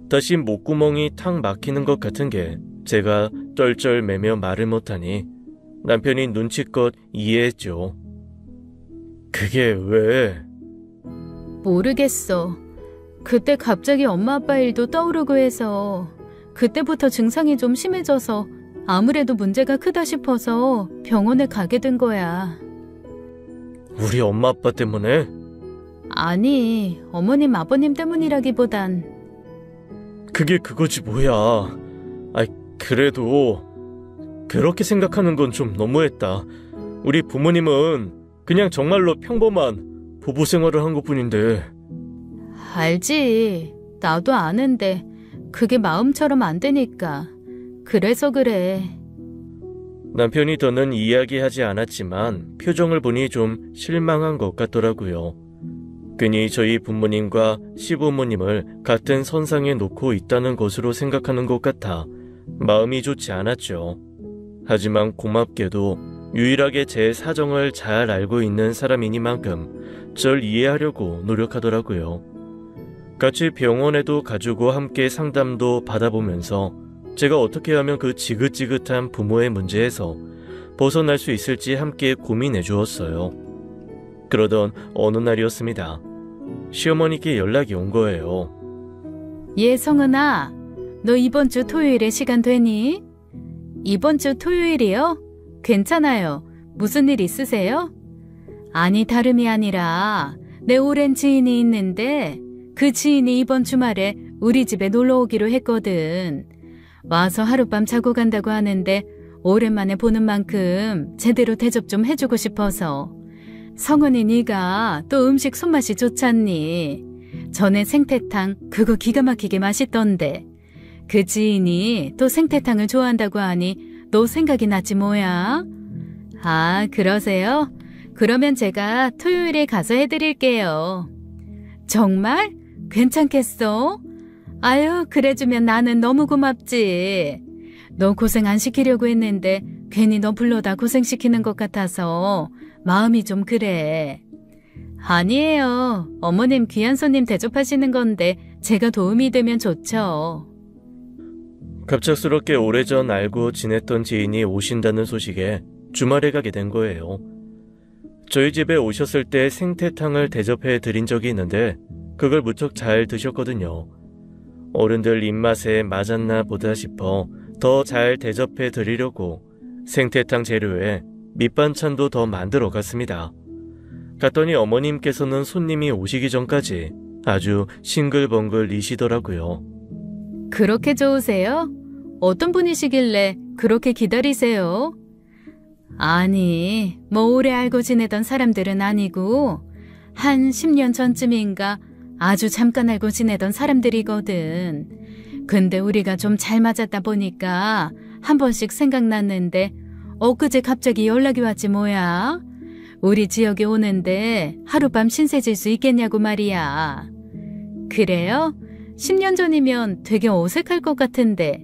다시 목구멍이 탁 막히는 것 같은 게 제가 쩔쩔매며 말을 못하니 남편이 눈치껏 이해했죠. 그게 왜? 모르겠어. 그때 갑자기 엄마 아빠 일도 떠오르고 해서 그때부터 증상이 좀 심해져서 아무래도 문제가 크다 싶어서 병원에 가게 된 거야. 우리 엄마 아빠 때문에? 아니, 어머님 아버님 때문이라기보단. 그게 그거지 뭐야. 그래도 그렇게 생각하는 건 좀 너무했다. 우리 부모님은 그냥 정말로 평범한 부부 생활을 한 것뿐인데. 알지. 나도 아는데 그게 마음처럼 안 되니까. 그래서 그래. 남편이 더는 이야기하지 않았지만 표정을 보니 좀 실망한 것 같더라고요. 괜히 저희 부모님과 시부모님을 같은 선상에 놓고 있다는 것으로 생각하는 것 같아 마음이 좋지 않았죠. 하지만 고맙게도 유일하게 제 사정을 잘 알고 있는 사람이니만큼 절 이해하려고 노력하더라고요. 같이 병원에도 가주고 함께 상담도 받아보면서 제가 어떻게 하면 그 지긋지긋한 부모의 문제에서 벗어날 수 있을지 함께 고민해 주었어요. 그러던 어느 날이었습니다. 시어머니께 연락이 온 거예요. 예, 성은아, 너 이번 주 토요일에 시간 되니? 이번 주 토요일이요? 괜찮아요. 무슨 일 있으세요? 아니, 다름이 아니라 내 오랜 지인이 있는데 그 지인이 이번 주말에 우리 집에 놀러 오기로 했거든. 와서 하룻밤 자고 간다고 하는데 오랜만에 보는 만큼 제대로 대접 좀 해주고 싶어서. 성은이 네가 또 음식 손맛이 좋잖니. 전에 생태탕 그거 기가 막히게 맛있던데. 그 지인이 또 생태탕을 좋아한다고 하니 너 생각이 났지 뭐야. 아, 그러세요? 그러면 제가 토요일에 가서 해드릴게요. 정말? 괜찮겠어? 아유, 그래주면 나는 너무 고맙지. 너 고생 안 시키려고 했는데 괜히 너 불러다 고생시키는 것 같아서 마음이 좀 그래. 아니에요. 어머님 귀한 손님 대접하시는 건데 제가 도움이 되면 좋죠. 갑작스럽게 오래전 알고 지냈던 지인이 오신다는 소식에 주말에 가게 된 거예요. 저희 집에 오셨을 때 생태탕을 대접해 드린 적이 있는데 그걸 무척 잘 드셨거든요. 어른들 입맛에 맞았나 보다 싶어 더 잘 대접해 드리려고 생태탕 재료에 밑반찬도 더 만들어 갔습니다. 갔더니 어머님께서는 손님이 오시기 전까지 아주 싱글벙글이시더라고요. 그렇게 좋으세요? 어떤 분이시길래 그렇게 기다리세요? 아니, 뭐 오래 알고 지내던 사람들은 아니고 한 10년 전쯤인가 아주 잠깐 알고 지내던 사람들이거든. 근데 우리가 좀 잘 맞았다 보니까 한 번씩 생각났는데 엊그제 갑자기 연락이 왔지 뭐야. 우리 지역에 오는데 하룻밤 신세 질 수 있겠냐고 말이야. 그래요? 10년 전이면 되게 어색할 것 같은데.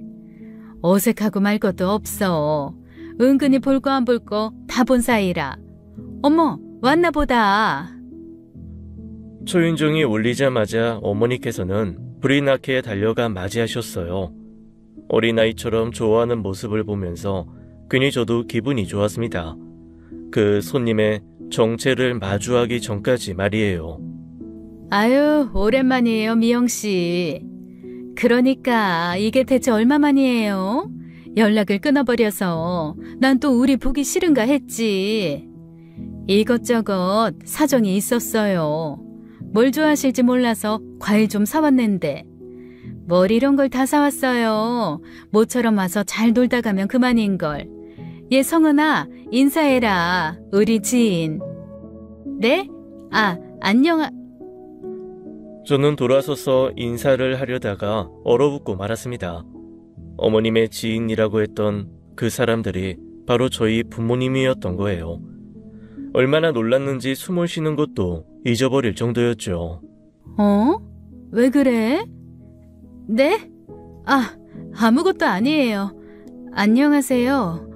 어색하고 말 것도 없어. 은근히 볼 거 안 볼 거 다 본 사이라. 어머, 왔나 보다. 초인종이 울리자마자 어머니께서는 불이 나게 달려가 맞이하셨어요. 어린아이처럼 좋아하는 모습을 보면서 괜히 저도 기분이 좋았습니다. 그 손님의 정체를 마주하기 전까지 말이에요. 아유, 오랜만이에요, 미영씨. 그러니까 이게 대체 얼마만이에요? 연락을 끊어버려서 난 또 우리 보기 싫은가 했지. 이것저것 사정이 있었어요. 뭘 좋아하실지 몰라서 과일 좀 사왔는데. 뭘 이런 걸 다 사왔어요. 모처럼 와서 잘 놀다 가면 그만인걸. 얘 성은아, 인사해라. 우리 지인. 네? 아, 안녕. 저는 돌아서서 인사를 하려다가 얼어붙고 말았습니다. 어머님의 지인이라고 했던 그 사람들이 바로 저희 부모님이었던 거예요. 얼마나 놀랐는지 숨을 쉬는 것도 잊어버릴 정도였죠. 어? 왜 그래? 네? 아, 아무것도 아니에요. 안녕하세요.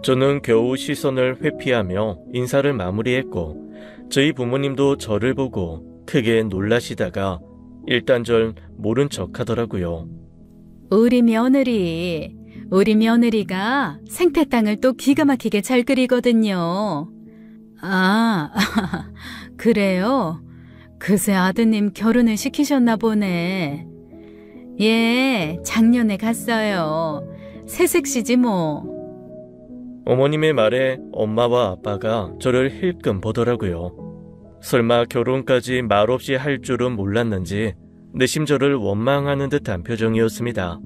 저는 겨우 시선을 회피하며 인사를 마무리했고 저희 부모님도 저를 보고 크게 놀라시다가 일단절 모른 척 하더라고요. 우리 며느리가 생태탕을 또 기가 막히게 잘 끓이거든요. 아, 그래요? 그새 아드님 결혼을 시키셨나 보네. 예, 작년에 갔어요. 새색시지 뭐. 어머님의 말에 엄마와 아빠가 저를 힐끔 보더라고요. 설마 결혼까지 말없이 할 줄은 몰랐는지 내심 저를 원망하는 듯한 표정이었습니다.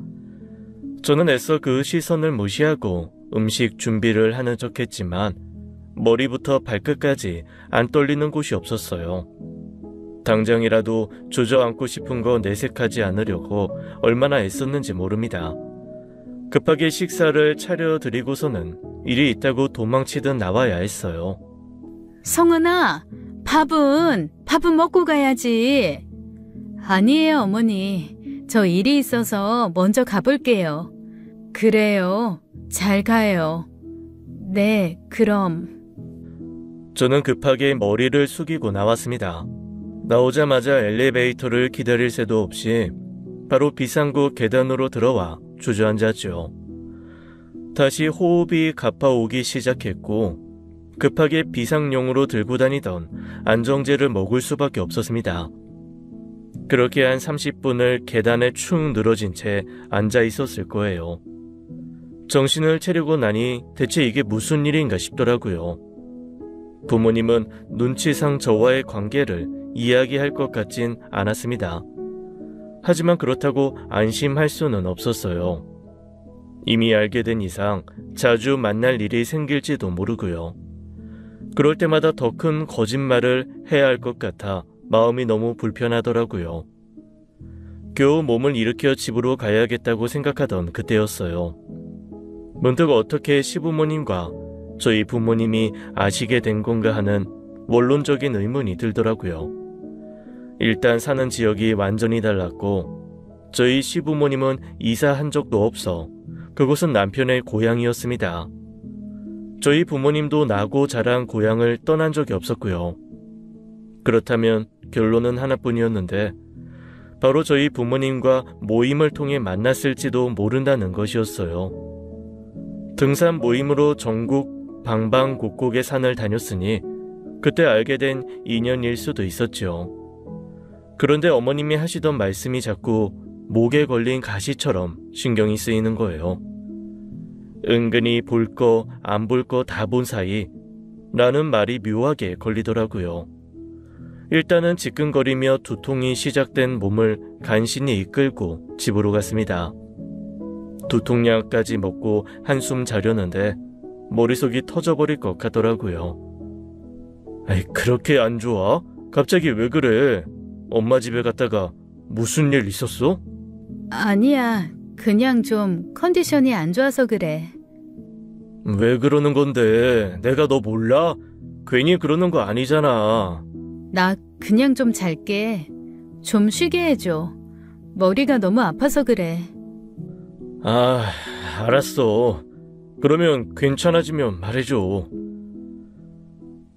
저는 애써 그 시선을 무시하고 음식 준비를 하는 척했지만 머리부터 발끝까지 안 떨리는 곳이 없었어요. 당장이라도 주저앉고 싶은 거 내색하지 않으려고 얼마나 애썼는지 모릅니다. 급하게 식사를 차려드리고서는 일이 있다고 도망치듯 나와야 했어요. 성은아, 밥은 먹고 가야지. 아니에요, 어머니. 저 일이 있어서 먼저 가볼게요. 그래요. 잘 가요. 네, 그럼. 저는 급하게 머리를 숙이고 나왔습니다. 나오자마자 엘리베이터를 기다릴 새도 없이 바로 비상구 계단으로 들어와 주저앉았죠. 다시 호흡이 가파오기 시작했고 급하게 비상용으로 들고 다니던 안정제를 먹을 수밖에 없었습니다. 그렇게 한 30분을 계단에 축 늘어진 채 앉아 있었을 거예요. 정신을 차리고 나니 대체 이게 무슨 일인가 싶더라고요. 부모님은 눈치상 저와의 관계를 이야기할 것 같진 않았습니다. 하지만 그렇다고 안심할 수는 없었어요. 이미 알게 된 이상 자주 만날 일이 생길지도 모르고요. 그럴 때마다 더 큰 거짓말을 해야 할 것 같아 마음이 너무 불편하더라고요. 겨우 몸을 일으켜 집으로 가야겠다고 생각하던 그때였어요. 문득 어떻게 시부모님과 저희 부모님이 아시게 된 건가 하는 원론적인 의문이 들더라고요. 일단 사는 지역이 완전히 달랐고 저희 시부모님은 이사한 적도 없어 그곳은 남편의 고향이었습니다. 저희 부모님도 나고 자란 고향을 떠난 적이 없었고요. 그렇다면 결론은 하나뿐이었는데 바로 저희 부모님과 모임을 통해 만났을지도 모른다는 것이었어요. 등산 모임으로 전국 방방곡곡의 산을 다녔으니 그때 알게 된 인연일 수도 있었죠. 그런데 어머님이 하시던 말씀이 자꾸 목에 걸린 가시처럼 신경이 쓰이는 거예요. 은근히 볼 거 안 볼 거 다 본 사이 라는 말이 묘하게 걸리더라고요. 일단은 지끈거리며 두통이 시작된 몸을 간신히 이끌고 집으로 갔습니다. 두통약까지 먹고 한숨 자려는데 머릿속이 터져버릴 것 같더라고요. 아이, 그렇게 안 좋아? 갑자기 왜 그래? 엄마 집에 갔다가 무슨 일 있었어? 아니야, 그냥 좀 컨디션이 안 좋아서 그래. 왜 그러는 건데? 내가 너 몰라? 괜히 그러는 거 아니잖아. 나 그냥 좀 잘게. 좀 쉬게 해줘. 머리가 너무 아파서 그래. 아, 알았어. 그러면 괜찮아지면 말해줘.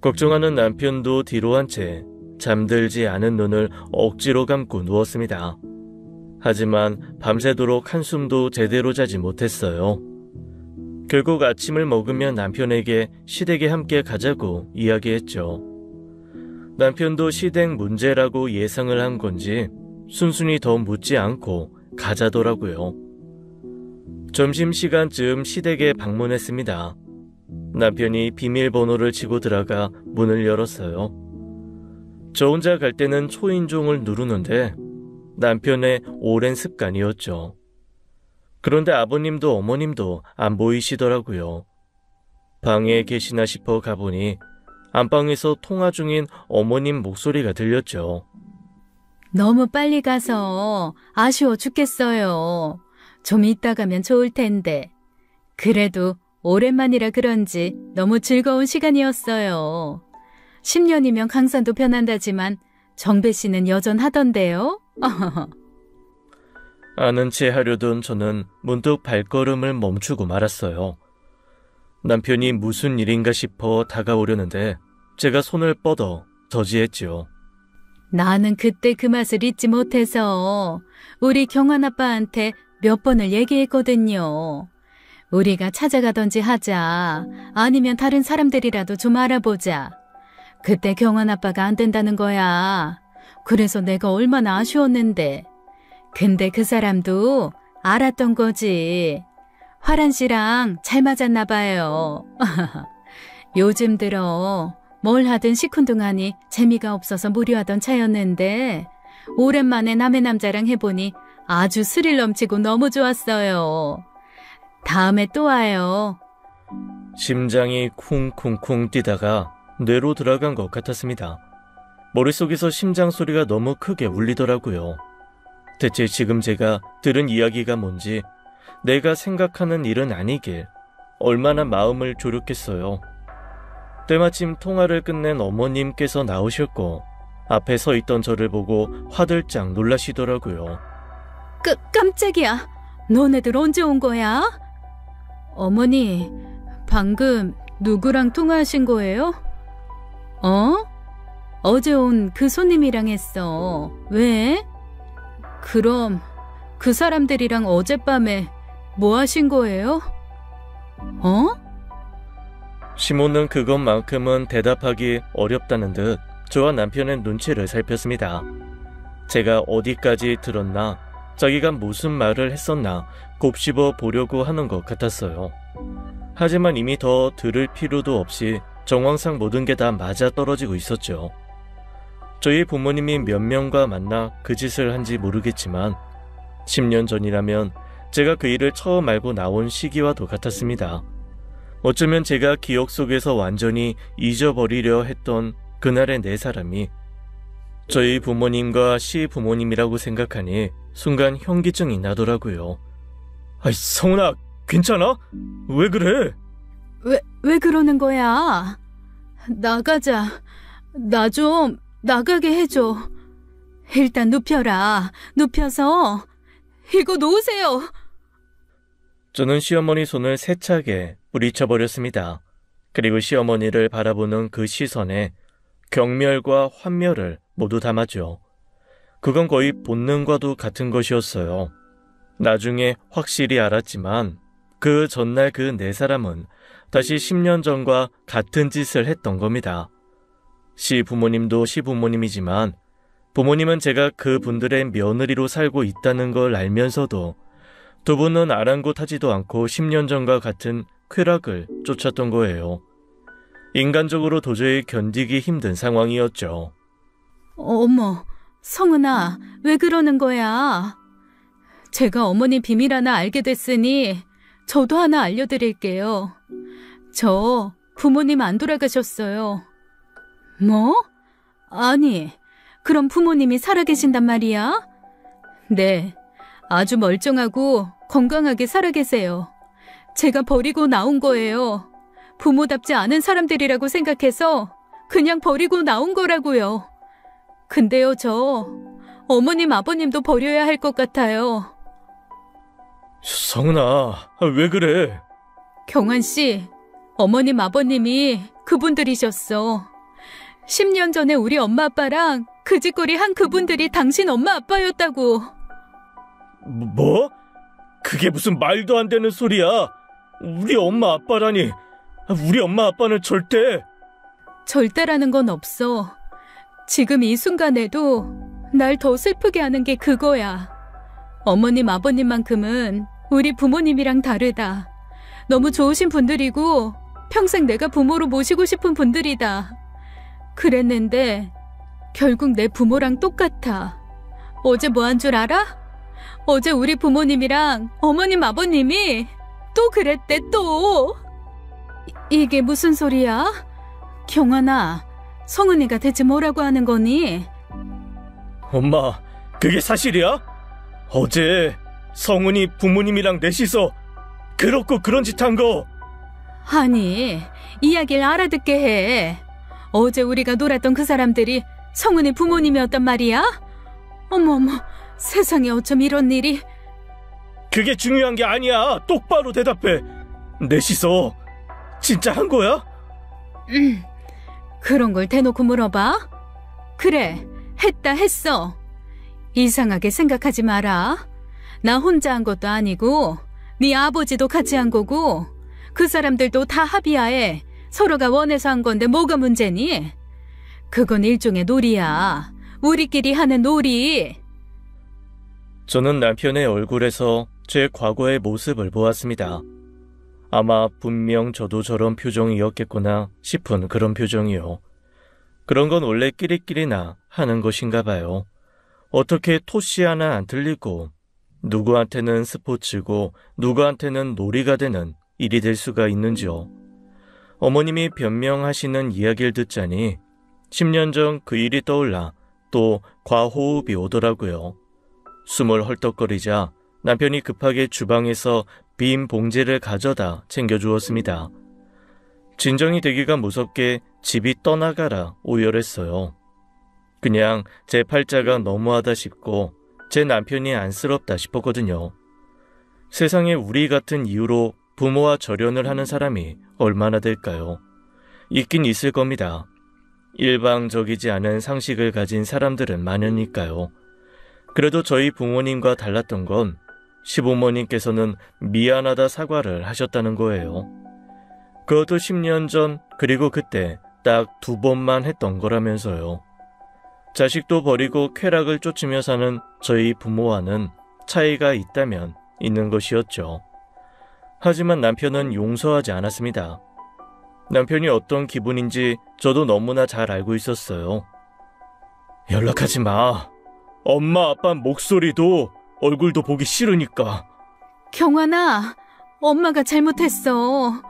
걱정하는 남편도 뒤로 한 채 잠들지 않은 눈을 억지로 감고 누웠습니다. 하지만 밤새도록 한숨도 제대로 자지 못했어요. 결국 아침을 먹으며 남편에게 시댁에 함께 가자고 이야기했죠. 남편도 시댁 문제라고 예상을 한 건지 순순히 더 묻지 않고 가자더라고요. 점심시간쯤 시댁에 방문했습니다. 남편이 비밀번호를 치고 들어가 문을 열었어요. 저 혼자 갈 때는 초인종을 누르는데 남편의 오랜 습관이었죠. 그런데 아버님도 어머님도 안 보이시더라고요. 방에 계시나 싶어 가보니 안방에서 통화 중인 어머님 목소리가 들렸죠. 너무 빨리 가서 아쉬워 죽겠어요. 좀 이따 가면 좋을 텐데. 그래도 오랜만이라 그런지 너무 즐거운 시간이었어요. 10년이면 강산도 변한다지만 정배 씨는 여전하던데요? 아는 체 하려던 저는 문득 발걸음을 멈추고 말았어요. 남편이 무슨 일인가 싶어 다가오려는데 제가 손을 뻗어 저지했죠. 나는 그때 그 맛을 잊지 못해서 우리 경환 아빠한테 몇 번을 얘기했거든요. 우리가 찾아가던지 하자. 아니면 다른 사람들이라도 좀 알아보자. 그때 경환 아빠가 안 된다는 거야. 그래서 내가 얼마나 아쉬웠는데. 근데 그 사람도 알았던 거지. 화란 씨랑 잘 맞았나 봐요. 요즘 들어 뭘 하든 시큰둥하니 재미가 없어서 무료하던 차였는데 오랜만에 남의 남자랑 해보니 아주 스릴 넘치고 너무 좋았어요. 다음에 또 와요. 심장이 쿵쿵쿵 뛰다가 뇌로 들어간 것 같았습니다. 머릿속에서 심장 소리가 너무 크게 울리더라고요. 대체 지금 제가 들은 이야기가 뭔지, 내가 생각하는 일은 아니길 얼마나 마음을 졸였겠어요. 때마침 통화를 끝낸 어머님께서 나오셨고 앞에 서 있던 저를 보고 화들짝 놀라시더라고요. 깜짝이야. 너네들 언제 온 거야? 어머니, 방금 누구랑 통화하신 거예요? 어제 온 그 손님이랑 했어. 왜? 그럼 그 사람들이랑 어젯밤에 뭐 하신 거예요? 시몬은 그것만큼은 대답하기 어렵다는 듯 저와 남편의 눈치를 살폈습니다. 제가 어디까지 들었나, 자기가 무슨 말을 했었나 곱씹어 보려고 하는 것 같았어요. 하지만 이미 더 들을 필요도 없이 정황상 모든 게 다 맞아떨어지고 있었죠. 저희 부모님이 몇 명과 만나 그 짓을 한지 모르겠지만 10년 전이라면 제가 그 일을 처음 알고 나온 시기와도 같았습니다. 어쩌면 제가 기억 속에서 완전히 잊어버리려 했던 그날의 네 사람이 저희 부모님과 시부모님이라고 생각하니 순간 현기증이 나더라고요. 아이, 성은아, 괜찮아? 왜 그래? 왜 그러는 거야? 나가자. 나 좀 나가게 해줘. 일단 눕혀라. 눕혀서. 이거 놓으세요. 저는 시어머니 손을 세차게 뿌리쳐버렸습니다. 그리고 시어머니를 바라보는 그 시선에 경멸과 환멸을 모두 담았죠. 그건 거의 본능과도 같은 것이었어요. 나중에 확실히 알았지만 그 전날 그 네 사람은 다시 10년 전과 같은 짓을 했던 겁니다. 시부모님도 시부모님이지만 부모님은 제가 그분들의 며느리로 살고 있다는 걸 알면서도 두 분은 아랑곳하지도 않고 10년 전과 같은 쾌락을 쫓았던 거예요. 인간적으로 도저히 견디기 힘든 상황이었죠. 어머, 성은아, 왜 그러는 거야? 제가 어머니 비밀 하나 알게 됐으니 저도 하나 알려드릴게요. 저 부모님 안 돌아가셨어요. 뭐? 아니, 그럼 부모님이 살아계신단 말이야? 네, 아주 멀쩡하고 건강하게 살아계세요. 제가 버리고 나온 거예요. 부모답지 않은 사람들이라고 생각해서 그냥 버리고 나온 거라고요. 근데요, 저 어머님, 아버님도 버려야 할 것 같아요. 성은아, 왜 그래? 경환 씨, 어머님, 아버님이 그분들이셨어. 10년 전에 우리 엄마 아빠랑 그 짓거리 한 그분들이 당신 엄마 아빠였다고. 뭐? 그게 무슨 말도 안 되는 소리야. 우리 엄마 아빠라니. 우리 엄마 아빠는 절대. 절대라는 건 없어. 지금 이 순간에도 날 더 슬프게 하는 게 그거야. 어머님, 아버님만큼은 우리 부모님이랑 다르다. 너무 좋으신 분들이고 평생 내가 부모로 모시고 싶은 분들이다. 그랬는데 결국 내 부모랑 똑같아. 어제 뭐 한 줄 알아? 어제 우리 부모님이랑 어머님, 아버님이 또 그랬대, 또. 이게 무슨 소리야? 경환아, 성은이가 대체 뭐라고 하는 거니? 엄마, 그게 사실이야? 어제 성은이 부모님이랑 넷이서 그렇고 그런 짓 한 거. 아니, 이야기를 알아듣게 해. 어제 우리가 놀았던 그 사람들이 성은이 부모님이었단 말이야? 어머머, 세상에 어쩜 이런 일이. 그게 중요한 게 아니야. 똑바로 대답해. 넷이서 진짜 한 거야? 그런 걸 대놓고 물어봐? 그래, 했다 했어. 이상하게 생각하지 마라. 나 혼자 한 것도 아니고 네 아버지도 같이 한 거고 그 사람들도 다 합의하에 서로가 원해서 한 건데 뭐가 문제니? 그건 일종의 놀이야. 우리끼리 하는 놀이. 저는 남편의 얼굴에서 제 과거의 모습을 보았습니다. 아마 분명 저도 저런 표정이었겠구나 싶은 그런 표정이요. 그런 건 원래 끼리끼리나 하는 것인가 봐요. 어떻게 토시 하나 안 틀리고 누구한테는 스포츠고 누구한테는 놀이가 되는 일이 될 수가 있는지요. 어머님이 변명하시는 이야기를 듣자니 10년 전 그 일이 떠올라 또 과호흡이 오더라고요. 숨을 헐떡거리자 남편이 급하게 주방에서 빈 봉지를 가져다 챙겨주었습니다. 진정이 되기가 무섭게 집이 떠나가라 오열했어요. 그냥 제 팔자가 너무하다 싶고 제 남편이 안쓰럽다 싶었거든요. 세상에 우리 같은 이유로 부모와 절연을 하는 사람이 얼마나 될까요? 있긴 있을 겁니다. 일방적이지 않은 상식을 가진 사람들은 많으니까요. 그래도 저희 부모님과 달랐던 건 시부모님께서는 미안하다 사과를 하셨다는 거예요. 그것도 10년 전, 그리고 그때 딱 2번만 했던 거라면서요. 자식도 버리고 쾌락을 쫓으며 사는 저희 부모와는 차이가 있다면 있는 것이었죠. 하지만 남편은 용서하지 않았습니다. 남편이 어떤 기분인지 저도 너무나 잘 알고 있었어요. 연락하지 마. 엄마 아빠 목소리도 얼굴도 보기 싫으니까. 경환아, 엄마가 잘못했어.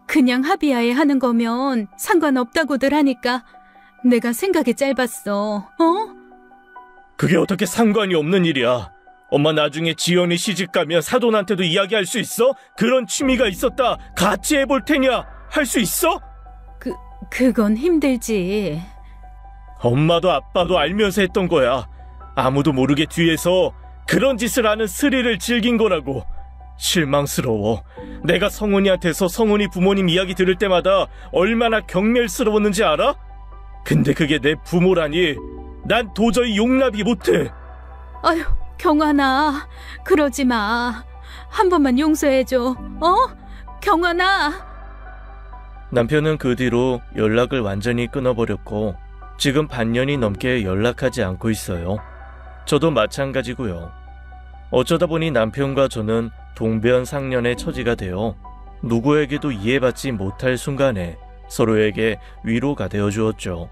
그냥 합의하에 하는 거면 상관없다고들 하니까 내가 생각이 짧았어. 그게 어떻게 상관이 없는 일이야. 엄마 나중에 지연이 시집가면 사돈한테도 이야기할 수 있어? 그런 취미가 있었다. 같이 해볼 테냐? 할 수 있어? 그건 힘들지. 엄마도 아빠도 알면서 했던 거야. 아무도 모르게 뒤에서 그런 짓을 하는 스릴을 즐긴 거라고. 실망스러워. 내가 성훈이한테서 성훈이 부모님 이야기 들을 때마다 얼마나 경멸스러웠는지 알아? 근데 그게 내 부모라니 난 도저히 용납이 못해. 아휴, 경환아, 그러지 마. 한 번만 용서해줘. 경환아. 남편은 그 뒤로 연락을 완전히 끊어버렸고 지금 반년이 넘게 연락하지 않고 있어요. 저도 마찬가지고요. 어쩌다 보니 남편과 저는 동변상련의 처지가 되어 누구에게도 이해받지 못할 순간에 서로에게 위로가 되어 주었죠.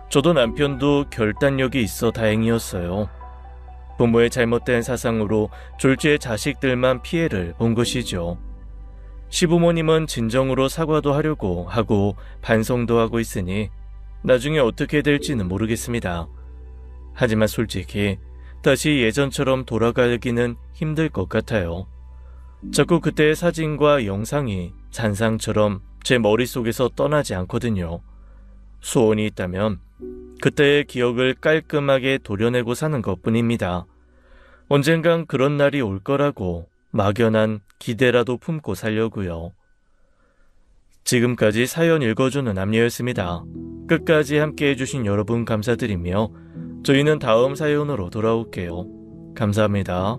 저도 남편도 결단력이 있어 다행이었어요. 부모의 잘못된 사상으로 졸지의 자식들만 피해를 본 것이죠. 시부모님은 진정으로 사과도 하려고 하고 반성도 하고 있으니 나중에 어떻게 될지는 모르겠습니다. 하지만 솔직히 다시 예전처럼 돌아가기는 힘들 것 같아요. 자꾸 그때의 사진과 영상이 잔상처럼 제 머릿속에서 떠나지 않거든요. 소원이 있다면 그때의 기억을 깔끔하게 도려내고 사는 것뿐입니다. 언젠간 그런 날이 올 거라고 막연한 기대라도 품고 살려고요. 지금까지 사연 읽어주는 남녀였습니다. 끝까지 함께 해주신 여러분 감사드리며 저희는 다음 사연으로 돌아올게요. 감사합니다.